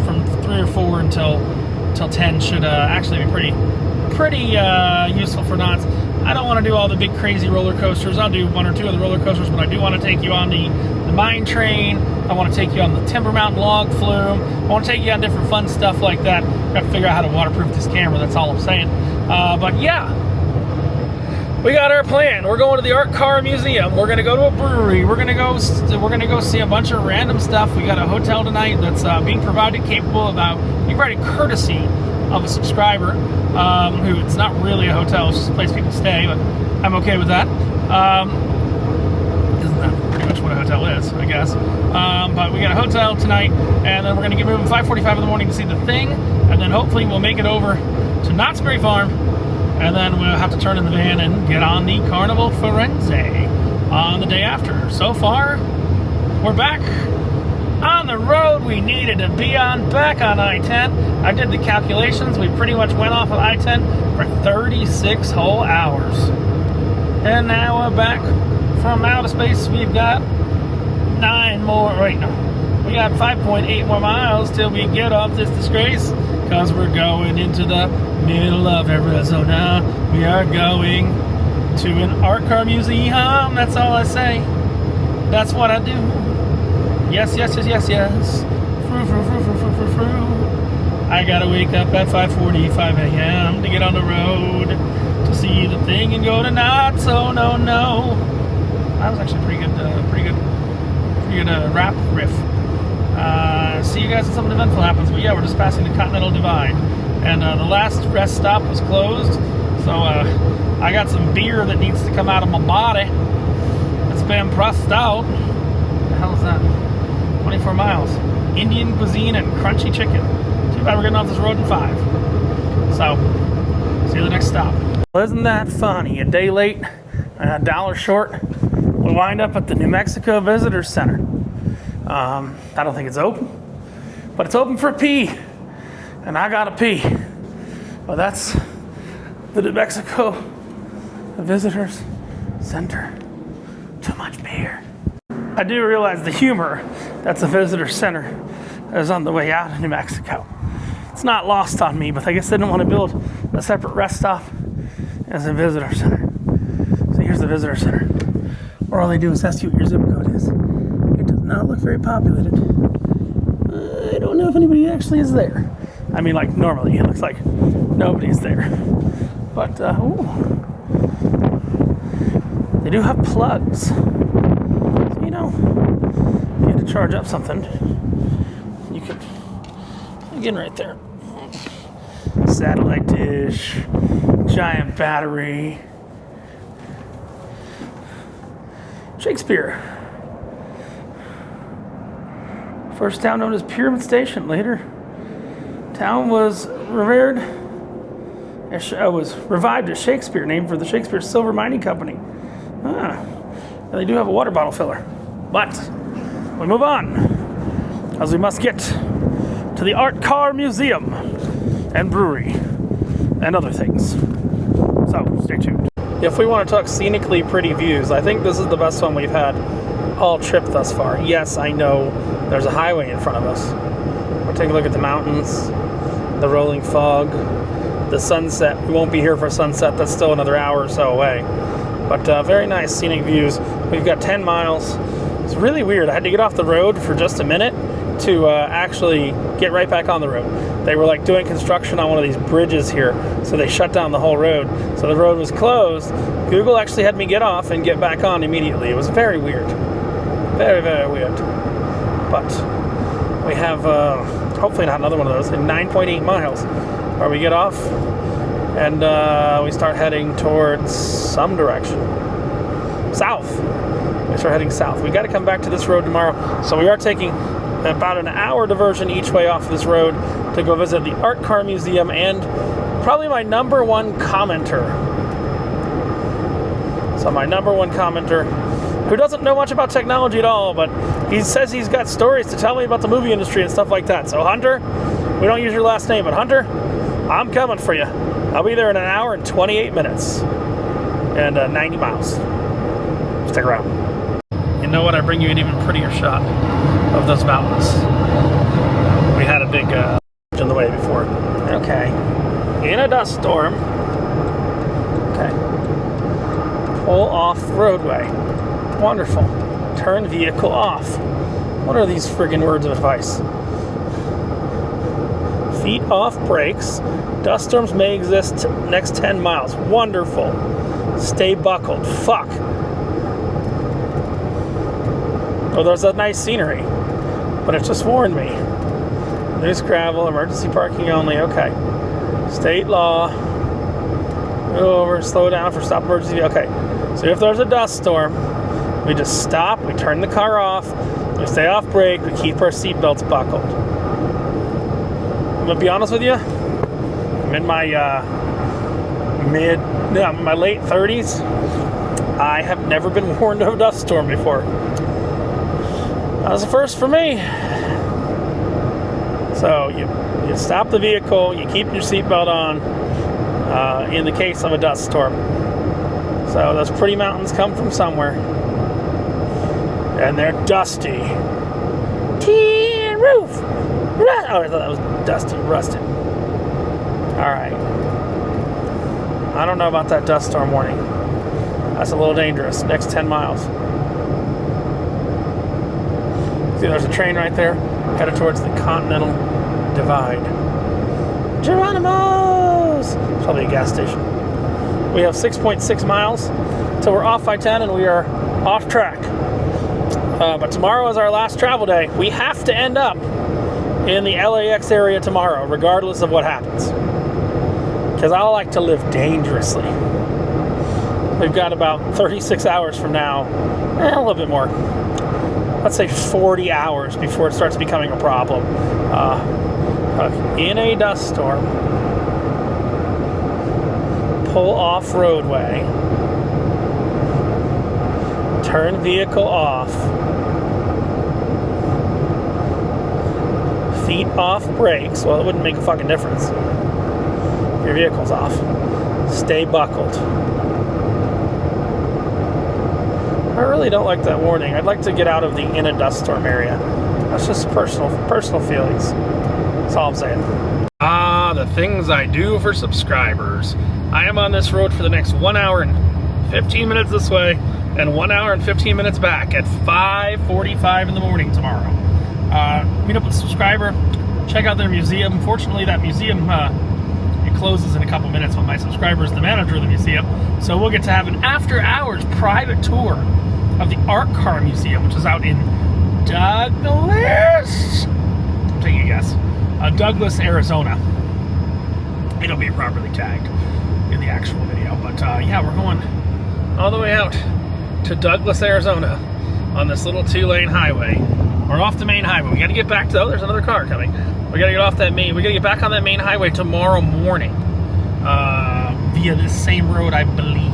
From 3 or 4 until 10 should actually be pretty useful for Knott's. I don't want to do all the big crazy roller coasters. I'll do 1 or 2 of the roller coasters, but I do want to take you on the mine train. I want to take you on the Timber Mountain log flume. I want to take you on different fun stuff like that. Got to figure out how to waterproof this camera. That's all I'm saying. But yeah, we got our plan. We're going to the Art Car Museum. We're going to go to a brewery. We're going to go see a bunch of random stuff. We got a hotel tonight that's being provided capable of being provided courtesy of a subscriber, who it's not really a hotel, it's just a place people stay, but I'm okay with that. Isn't that pretty much what a hotel is, I guess? But we got a hotel tonight, and then we're going to get moving 5:45 in the morning to see The Thing, and then hopefully we'll make it over to Knott's Berry Farm, and then we'll have to turn in the van and get on the Carnival Firenze on the day after. So far, we're back on the road we needed to be on, back on I-10. I did the calculations. We pretty much went off of I-10 for 36 whole hours. And now we're back from outer space. We've got 9 more, we got 5.8 more miles till we get off this disgrace, because we're going into the middle of Arizona. We are going to an art car museum. That's all I say. That's what I do. Yes. Frou. I gotta wake up at 5:45 a.m. to get on the road to see The Thing and go to Knott's. Oh no. That was actually pretty good rap riff. See you guys when something eventful happens. But yeah, we're just passing the Continental Divide, and the last rest stop was closed. So I got some beer that needs to come out of my body. It's been pressed out. What the hell is that? 24 miles. Indian cuisine and crunchy chicken. Too bad we're getting off this road in 5. So, see you at the next stop. Well, isn't that funny? A day late, $1 short. We wind up at the New Mexico Visitor Center. I don't think it's open, but it's open for a pee, and I gotta pee. Well, that's the New Mexico Visitors Center. Too much beer. I do realize the humor that's a visitor center is on the way out of New Mexico. It's not lost on me, but I guess they didn't want to build a separate rest stop as a visitor center. So here's the visitor center, where all they do is ask you what your zip code is. It does not look very populated. I don't know if anybody actually is there. I mean, like, normally it looks like nobody's there. But, ooh. They do have plugs. So, you know, if you had to charge up something, you could plug in right there. Satellite dish, giant battery. Shakespeare. First town known as Pyramid Station. Later, town was revived as Shakespeare, named for the Shakespeare Silver Mining Company. And they do have a water bottle filler. But we move on, as we must get to the Art Car Museum and Brewery and other things. So stay tuned. If we want to talk scenically pretty views, I think this is the best one we've had all trip thus far. Yes, I know there's a highway in front of us. We'll take a look at the mountains, the rolling fog, the sunset. We won't be here for sunset. That's still another hour or so away. But very nice scenic views. We've got 10 miles. It's really weird. I had to get off the road for just a minute to actually get right back on the road. They were like doing construction on one of these bridges here, so they shut down the whole road. So the road was closed. Google actually had me get off and get back on immediately. It was very weird. Very, very weird. But we have, hopefully not another one of those, in 9.8 miles, where we get off and we start heading towards some direction. South. We start heading south. We got to come back to this road tomorrow. So we are taking about an hour diversion each way off of this road to go visit the Art Car Museum and probably my number one commenter. So my number one commenter, who doesn't know much about technology at all, but he says he's got stories to tell me about the movie industry and stuff like that. So Hunter, we don't use your last name, but Hunter, I'm coming for you. I'll be there in an hour and 28 minutes and 90 miles. Stick around. You know what? I bring you an even prettier shot of those mountains. We had a big in the way before. Okay. In a dust storm. Okay. Pull off the roadway. Wonderful. Turn vehicle off. What are these friggin' words of advice? Feet off brakes. Dust storms may exist next 10 miles. Wonderful. Stay buckled. Fuck. Oh, there's that nice scenery. But it just warned me. Loose gravel, emergency parking only. Okay. State law. Go over, slow down for stop emergency. Okay. So if there's a dust storm, we just stop, we turn the car off, we stay off brake, we keep our seatbelts buckled. I'm gonna be honest with you. I'm in my my late 30s. I have never been warned of a dust storm before. That was the first for me. So you stop the vehicle, you keep your seatbelt on in the case of a dust storm. So those pretty mountains come from somewhere. And they're dusty. Tin roof! Oh, I thought that was dusty, rusted. Alright. I don't know about that dust storm warning. That's a little dangerous. Next 10 miles. See, there's a train right there, headed towards the Continental Divide. Geronimo's! It's probably a gas station. We have 6.6 miles till we're off I-10 and we are off track. But tomorrow is our last travel day. We have to end up in the LAX area tomorrow, regardless of what happens. Because I like to live dangerously. We've got about 36 hours from now, a little bit more. Let's say 40 hours before it starts becoming a problem. In a dust storm, pull off roadway, turn vehicle off, feet off brakes. Well, it wouldn't make a fucking difference. Your vehicle's off. Stay buckled. I really don't like that warning. I'd like to get out of the in a dust storm area. That's just personal feelings. That's all I'm saying. the things I do for subscribers. I am on this road for the next 1 hour and 15 minutes this way and 1 hour and 15 minutes back at 5:45 in the morning tomorrow. Meet up with a subscriber, check out their museum. Unfortunately, that museum, it closes in a couple minutes, but my subscriber is the manager of the museum. So we'll get to have an after-hours private tour of the Art Car Museum, which is out in Douglas. I'm taking a guess. Douglas, Arizona. It'll be properly tagged in the actual video. But yeah, we're going all the way out to Douglas, Arizona on this little 2-lane highway. We're off the main highway. We got to get back to, oh, there's another car coming. We got to get off that main, we got to get back on that main highway tomorrow morning via this same road, I believe.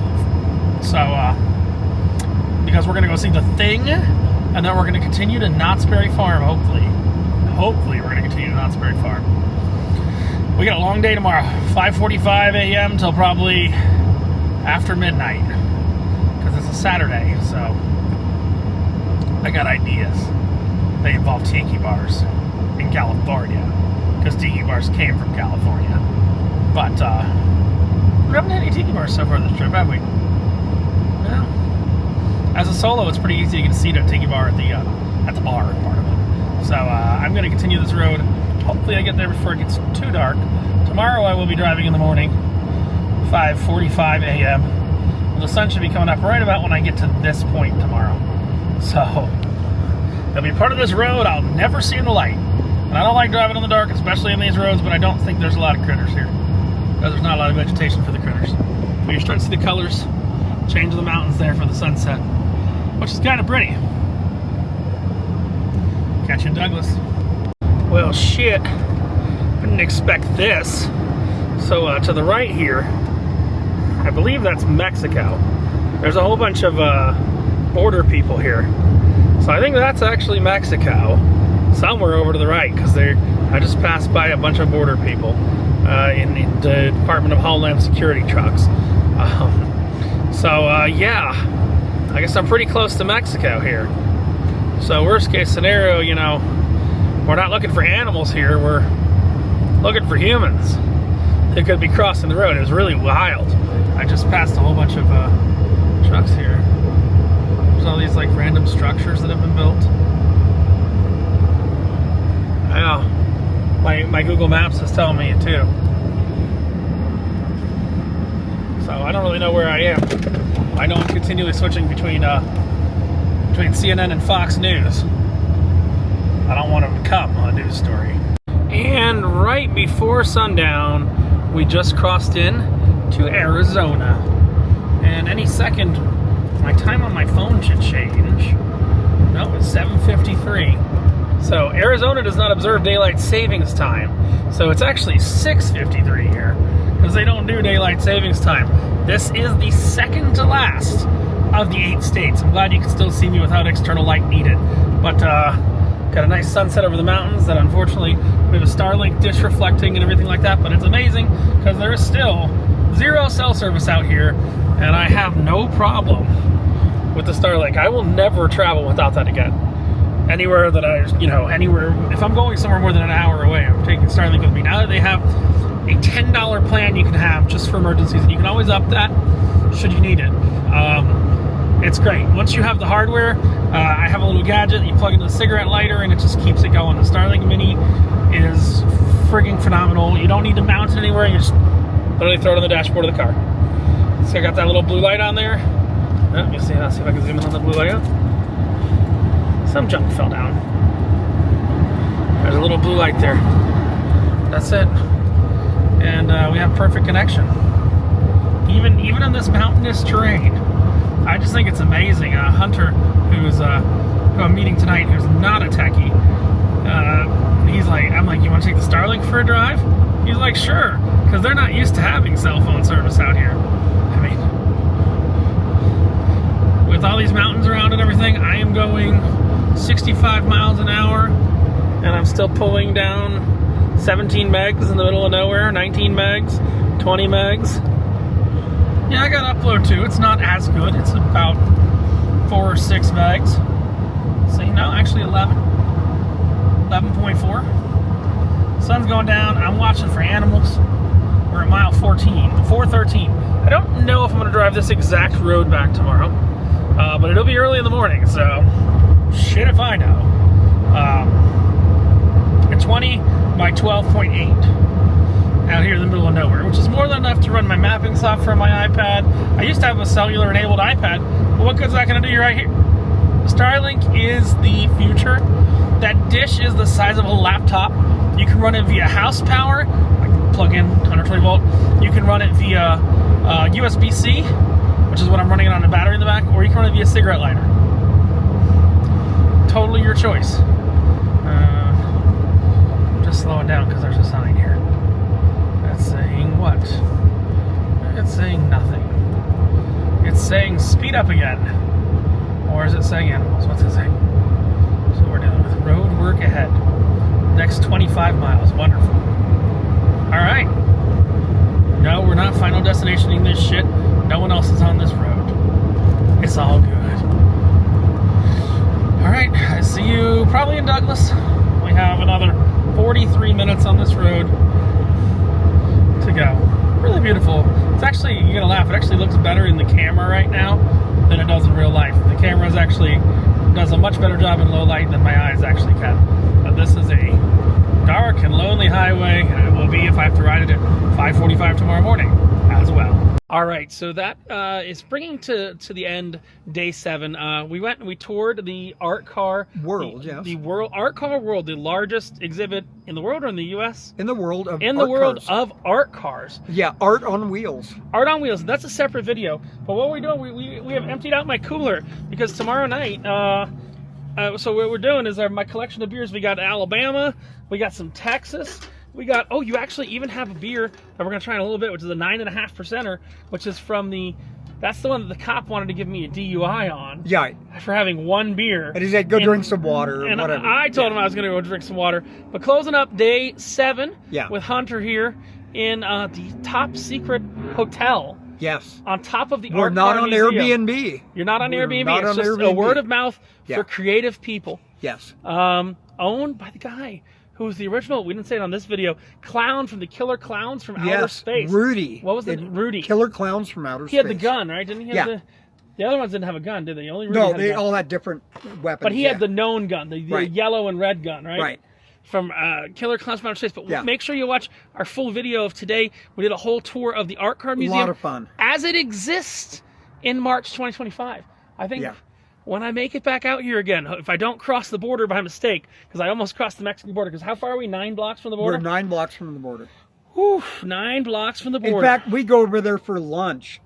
So, because we're going to go see the Thing, and then we're going to continue to Knott's Berry Farm, hopefully. Hopefully we're going to continue to Knott's Berry Farm. We got a long day tomorrow, 5:45 a.m. till probably after midnight, because it's a Saturday, so I got ideas. They involve tiki bars in California, because tiki bars came from California. But we haven't had any tiki bars so far this trip, have we? No. As a solo, it's pretty easy to get a seat at a tiki bar at the bar part of it. So I'm going to continue this road. Hopefully I get there before it gets too dark. Tomorrow I will be driving in the morning, 5:45 a.m. The sun should be coming up right about when I get to this point tomorrow. So it'll be part of this road I'll never see in the light. And I don't like driving in the dark, especially in these roads, but I don't think there's a lot of critters here, because there's not a lot of vegetation for the critters. But you're starting to see the colors change of the mountains there for the sunset, which is kind of pretty. Catch you in Douglas. Well, shit. I didn't expect this. So, to the right here, I believe that's Mexico. There's a whole bunch of border people here. So I think that's actually Mexico. Somewhere over to the right, because I just passed by a bunch of border people in the Department of Homeland Security trucks. Yeah, I guess I'm pretty close to Mexico here. So worst case scenario, you know, we're not looking for animals here, we're looking for humans. They could be crossing the road. It was really wild. I just passed a whole bunch of trucks here. There's all these like random structures that have been built. Yeah, my Google Maps is telling me it too. So I don't really know where I am. I know I'm continually switching between CNN and Fox News. I don't want to become a news story. And right before sundown, we just crossed in to Arizona. And any second, my time on my phone should change. No, it's 7:53. So Arizona does not observe daylight savings time. So it's actually 6:53 here, because they don't do daylight savings time. This is the second to last of the 8 states. I'm glad you can still see me without external light needed. But got a nice sunset over the mountains that unfortunately we have a Starlink dish reflecting and everything like that, but it's amazing because there is still 0 cell service out here, and I have no problem with the Starlink. I will never travel without that again. Anywhere that anywhere, if I'm going somewhere more than an hour away, I'm taking Starlink with me. Now that they have a $10 plan you can have just for emergencies, and you can always up that should you need it. It's great. Once you have the hardware, I have a little gadget, you plug into the cigarette lighter and it just keeps it going. The Starlink Mini is frigging phenomenal. You don't need to mount it anywhere, you just literally throw it on the dashboard of the car. So I got that little blue light on there. Let me see, I'll see if I can zoom in on the blue light. Some junk fell down. There's a little blue light there. That's it. And we have perfect connection. Even in this mountainous terrain. I just think it's amazing. Hunter, who I'm meeting tonight, who's not a techie, he's like, I'm like, you want to take the Starlink for a drive? He's like, sure, because they're not used to having cell phone service out here. I mean, with all these mountains around and everything, I am going 65 miles an hour, and I'm still pulling down 17 megs in the middle of nowhere, 19 megs, 20 megs. Yeah, I got upload too. It's not as good. It's about 4 or 6 megs. See, no, actually 11. 11.4. Sun's going down. I'm watching for animals. We're at mile 413. I don't know if I'm going to drive this exact road back tomorrow, but it'll be early in the morning, so shit if I know. A 20 by 12.8 out here in the middle of nowhere, which is more than enough to run my mapping software on my iPad. I used to have a cellular enabled iPad, but what good is that going to do right here? Starlink is the future. That dish is the size of a laptop. You can run it via house power, like plug in 120 volt. You can run it via USB-C, which is what I'm running it on a battery in the back, or you can run it via cigarette lighter. Totally your choice. Just slowing down because there's a sign here. That's saying what? It's saying nothing. It's saying speed up again. Or is it saying animals? What's it saying? So we're dealing with road work ahead. Next 25 miles. Wonderful. Alright. No, we're not final destinationing this shit. No one else is on this road. It's all good. Alright, I see you probably in Douglas. We have another 43 minutes on this road to go. Really beautiful. It's actually, you're gonna laugh, it actually looks better in the camera right now than it does in real life. The camera actually does a much better job in low light than my eyes actually can. But this is a dark and lonely highway, and it will be if I have to ride it at 5:45 tomorrow morning as well. All right, so that is bringing to the end day 7. We went and we toured the art car world. The world art car world, the largest exhibit in the world or in the U.S. In the world of in the world of art cars. Yeah, art on wheels. Art on wheels. That's a separate video. But what we're doing, we have emptied out my cooler because tomorrow night. So what we're doing is my collection of beers. We got Alabama. We got some Texas. We got, oh, you actually even have a beer that we're going to try in a little bit, which is a 9.5%er, which is from that's the one that the cop wanted to give me a DUI on. Yeah. For having one beer. And he said, go drink some water or and whatever. I told him I was going to go drink some water. But closing up day 7 with Hunter here in the top secret hotel. Yes. On top of the We're art not car on museum. Airbnb. You're not on Airbnb. Not it's on just Airbnb. a word of mouth for creative people. Yes. Owned by the guy who's the original, we didn't say it on this video, clown from the Killer Clowns from Outer Space. Rudy. What was it? Rudy. Killer Clowns from Outer Space. He had the gun, right? Didn't he have the other ones didn't have a gun, did they? Only Rudy had a they gun. all had different weapons. But he had the known gun, the yellow and red gun, right? Right. From Killer Clowns from Outer Space. But make sure you watch our full video of today. We did a whole tour of the Art Car Museum. A lot of fun. As it exists in March 2025. I think when I make it back out here again, if I don't cross the border by mistake, because I almost crossed the Mexican border, because how far are we? 9 blocks from the border? We're 9 blocks from the border. Whew, 9 blocks from the border. In fact, we go over there for lunch.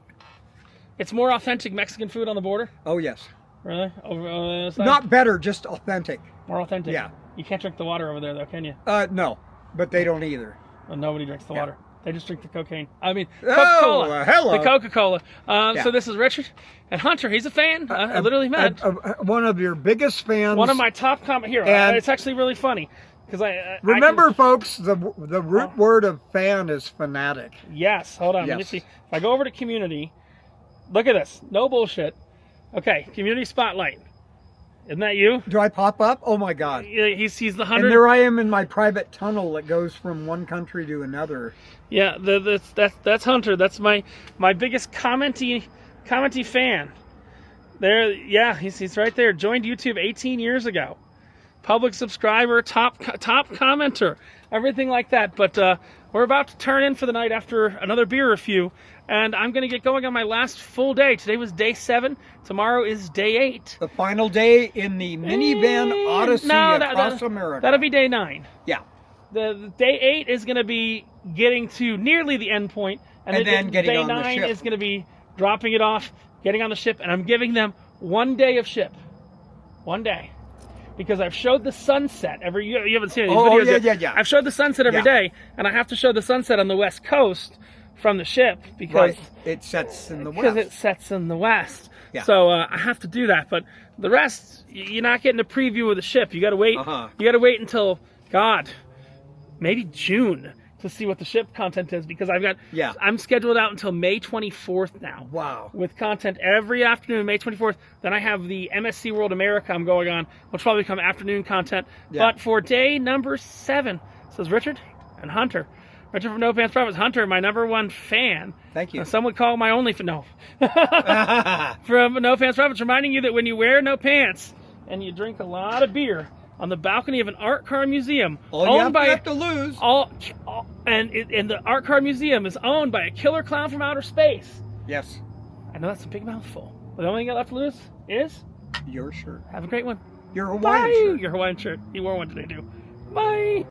It's more authentic Mexican food on the border? Oh, yes. Really? Over on the other side? Not better, just authentic. More authentic? Yeah. You can't drink the water over there, though, can you? No, but they don't either. Well, nobody drinks the water. They just drink the cocaine. I mean, Coca-Cola. Hello. The Coca-Cola. So this is Richard and Hunter. He's a fan. I literally met. One of your biggest fans. One of my top comment here. It's actually really funny. Remember, folks, the root word of fan is fanatic. Yes. Hold on. Let me see. If I go over to community, look at this. No bullshit. Okay. Community spotlight. Isn't that you? Do I pop up? Oh my God! He's the 100. And there I am in my private tunnel that goes from one country to another. Yeah, that's Hunter. That's my biggest commenty fan. There, yeah, he's right there. Joined YouTube 18 years ago. Public subscriber, top commenter, everything like that. But we're about to turn in for the night after another beer review. And I'm going to get going on my last full day. Today was day 7. Tomorrow is day 8. The final day in the minivan odyssey across America. That'll be day 9. Yeah. The day 8 is going to be getting to nearly the end point. And then getting on the ship. Day 9 is going to be dropping it off, getting on the ship. And I'm giving them 1 day of ship. 1 day. Because I've showed the sunset every. You haven't seen any videos yet. Yeah. I've showed the sunset every day. And I have to show the sunset on the West Coast from the ship because it sets in the west. Because it sets in the west. Yeah. So I have to do that. But the rest, you're not getting a preview of the ship. You got to wait. You got to wait until maybe June to see what the ship content is because I'm scheduled out until May 24th now. Wow. With content every afternoon, May 24th. Then I have the MSC World America I'm going on, which will probably become afternoon content. Yeah. But for day number 7, Says Richard and Hunter. Richard from No Pants Profits. Hunter, my #1 fan. Thank you. Some would call my only fan. No. From No Pants Profits, reminding you that when you wear no pants and you drink a lot of beer on the balcony of an art car museum, All you have to lose. And the art car museum is owned by a killer clown from outer space. Yes. I know that's a big mouthful. But the only thing you got left to lose is Your shirt. have a great one. Your Hawaiian Bye. shirt. Your Hawaiian shirt. You wore one today too. Bye.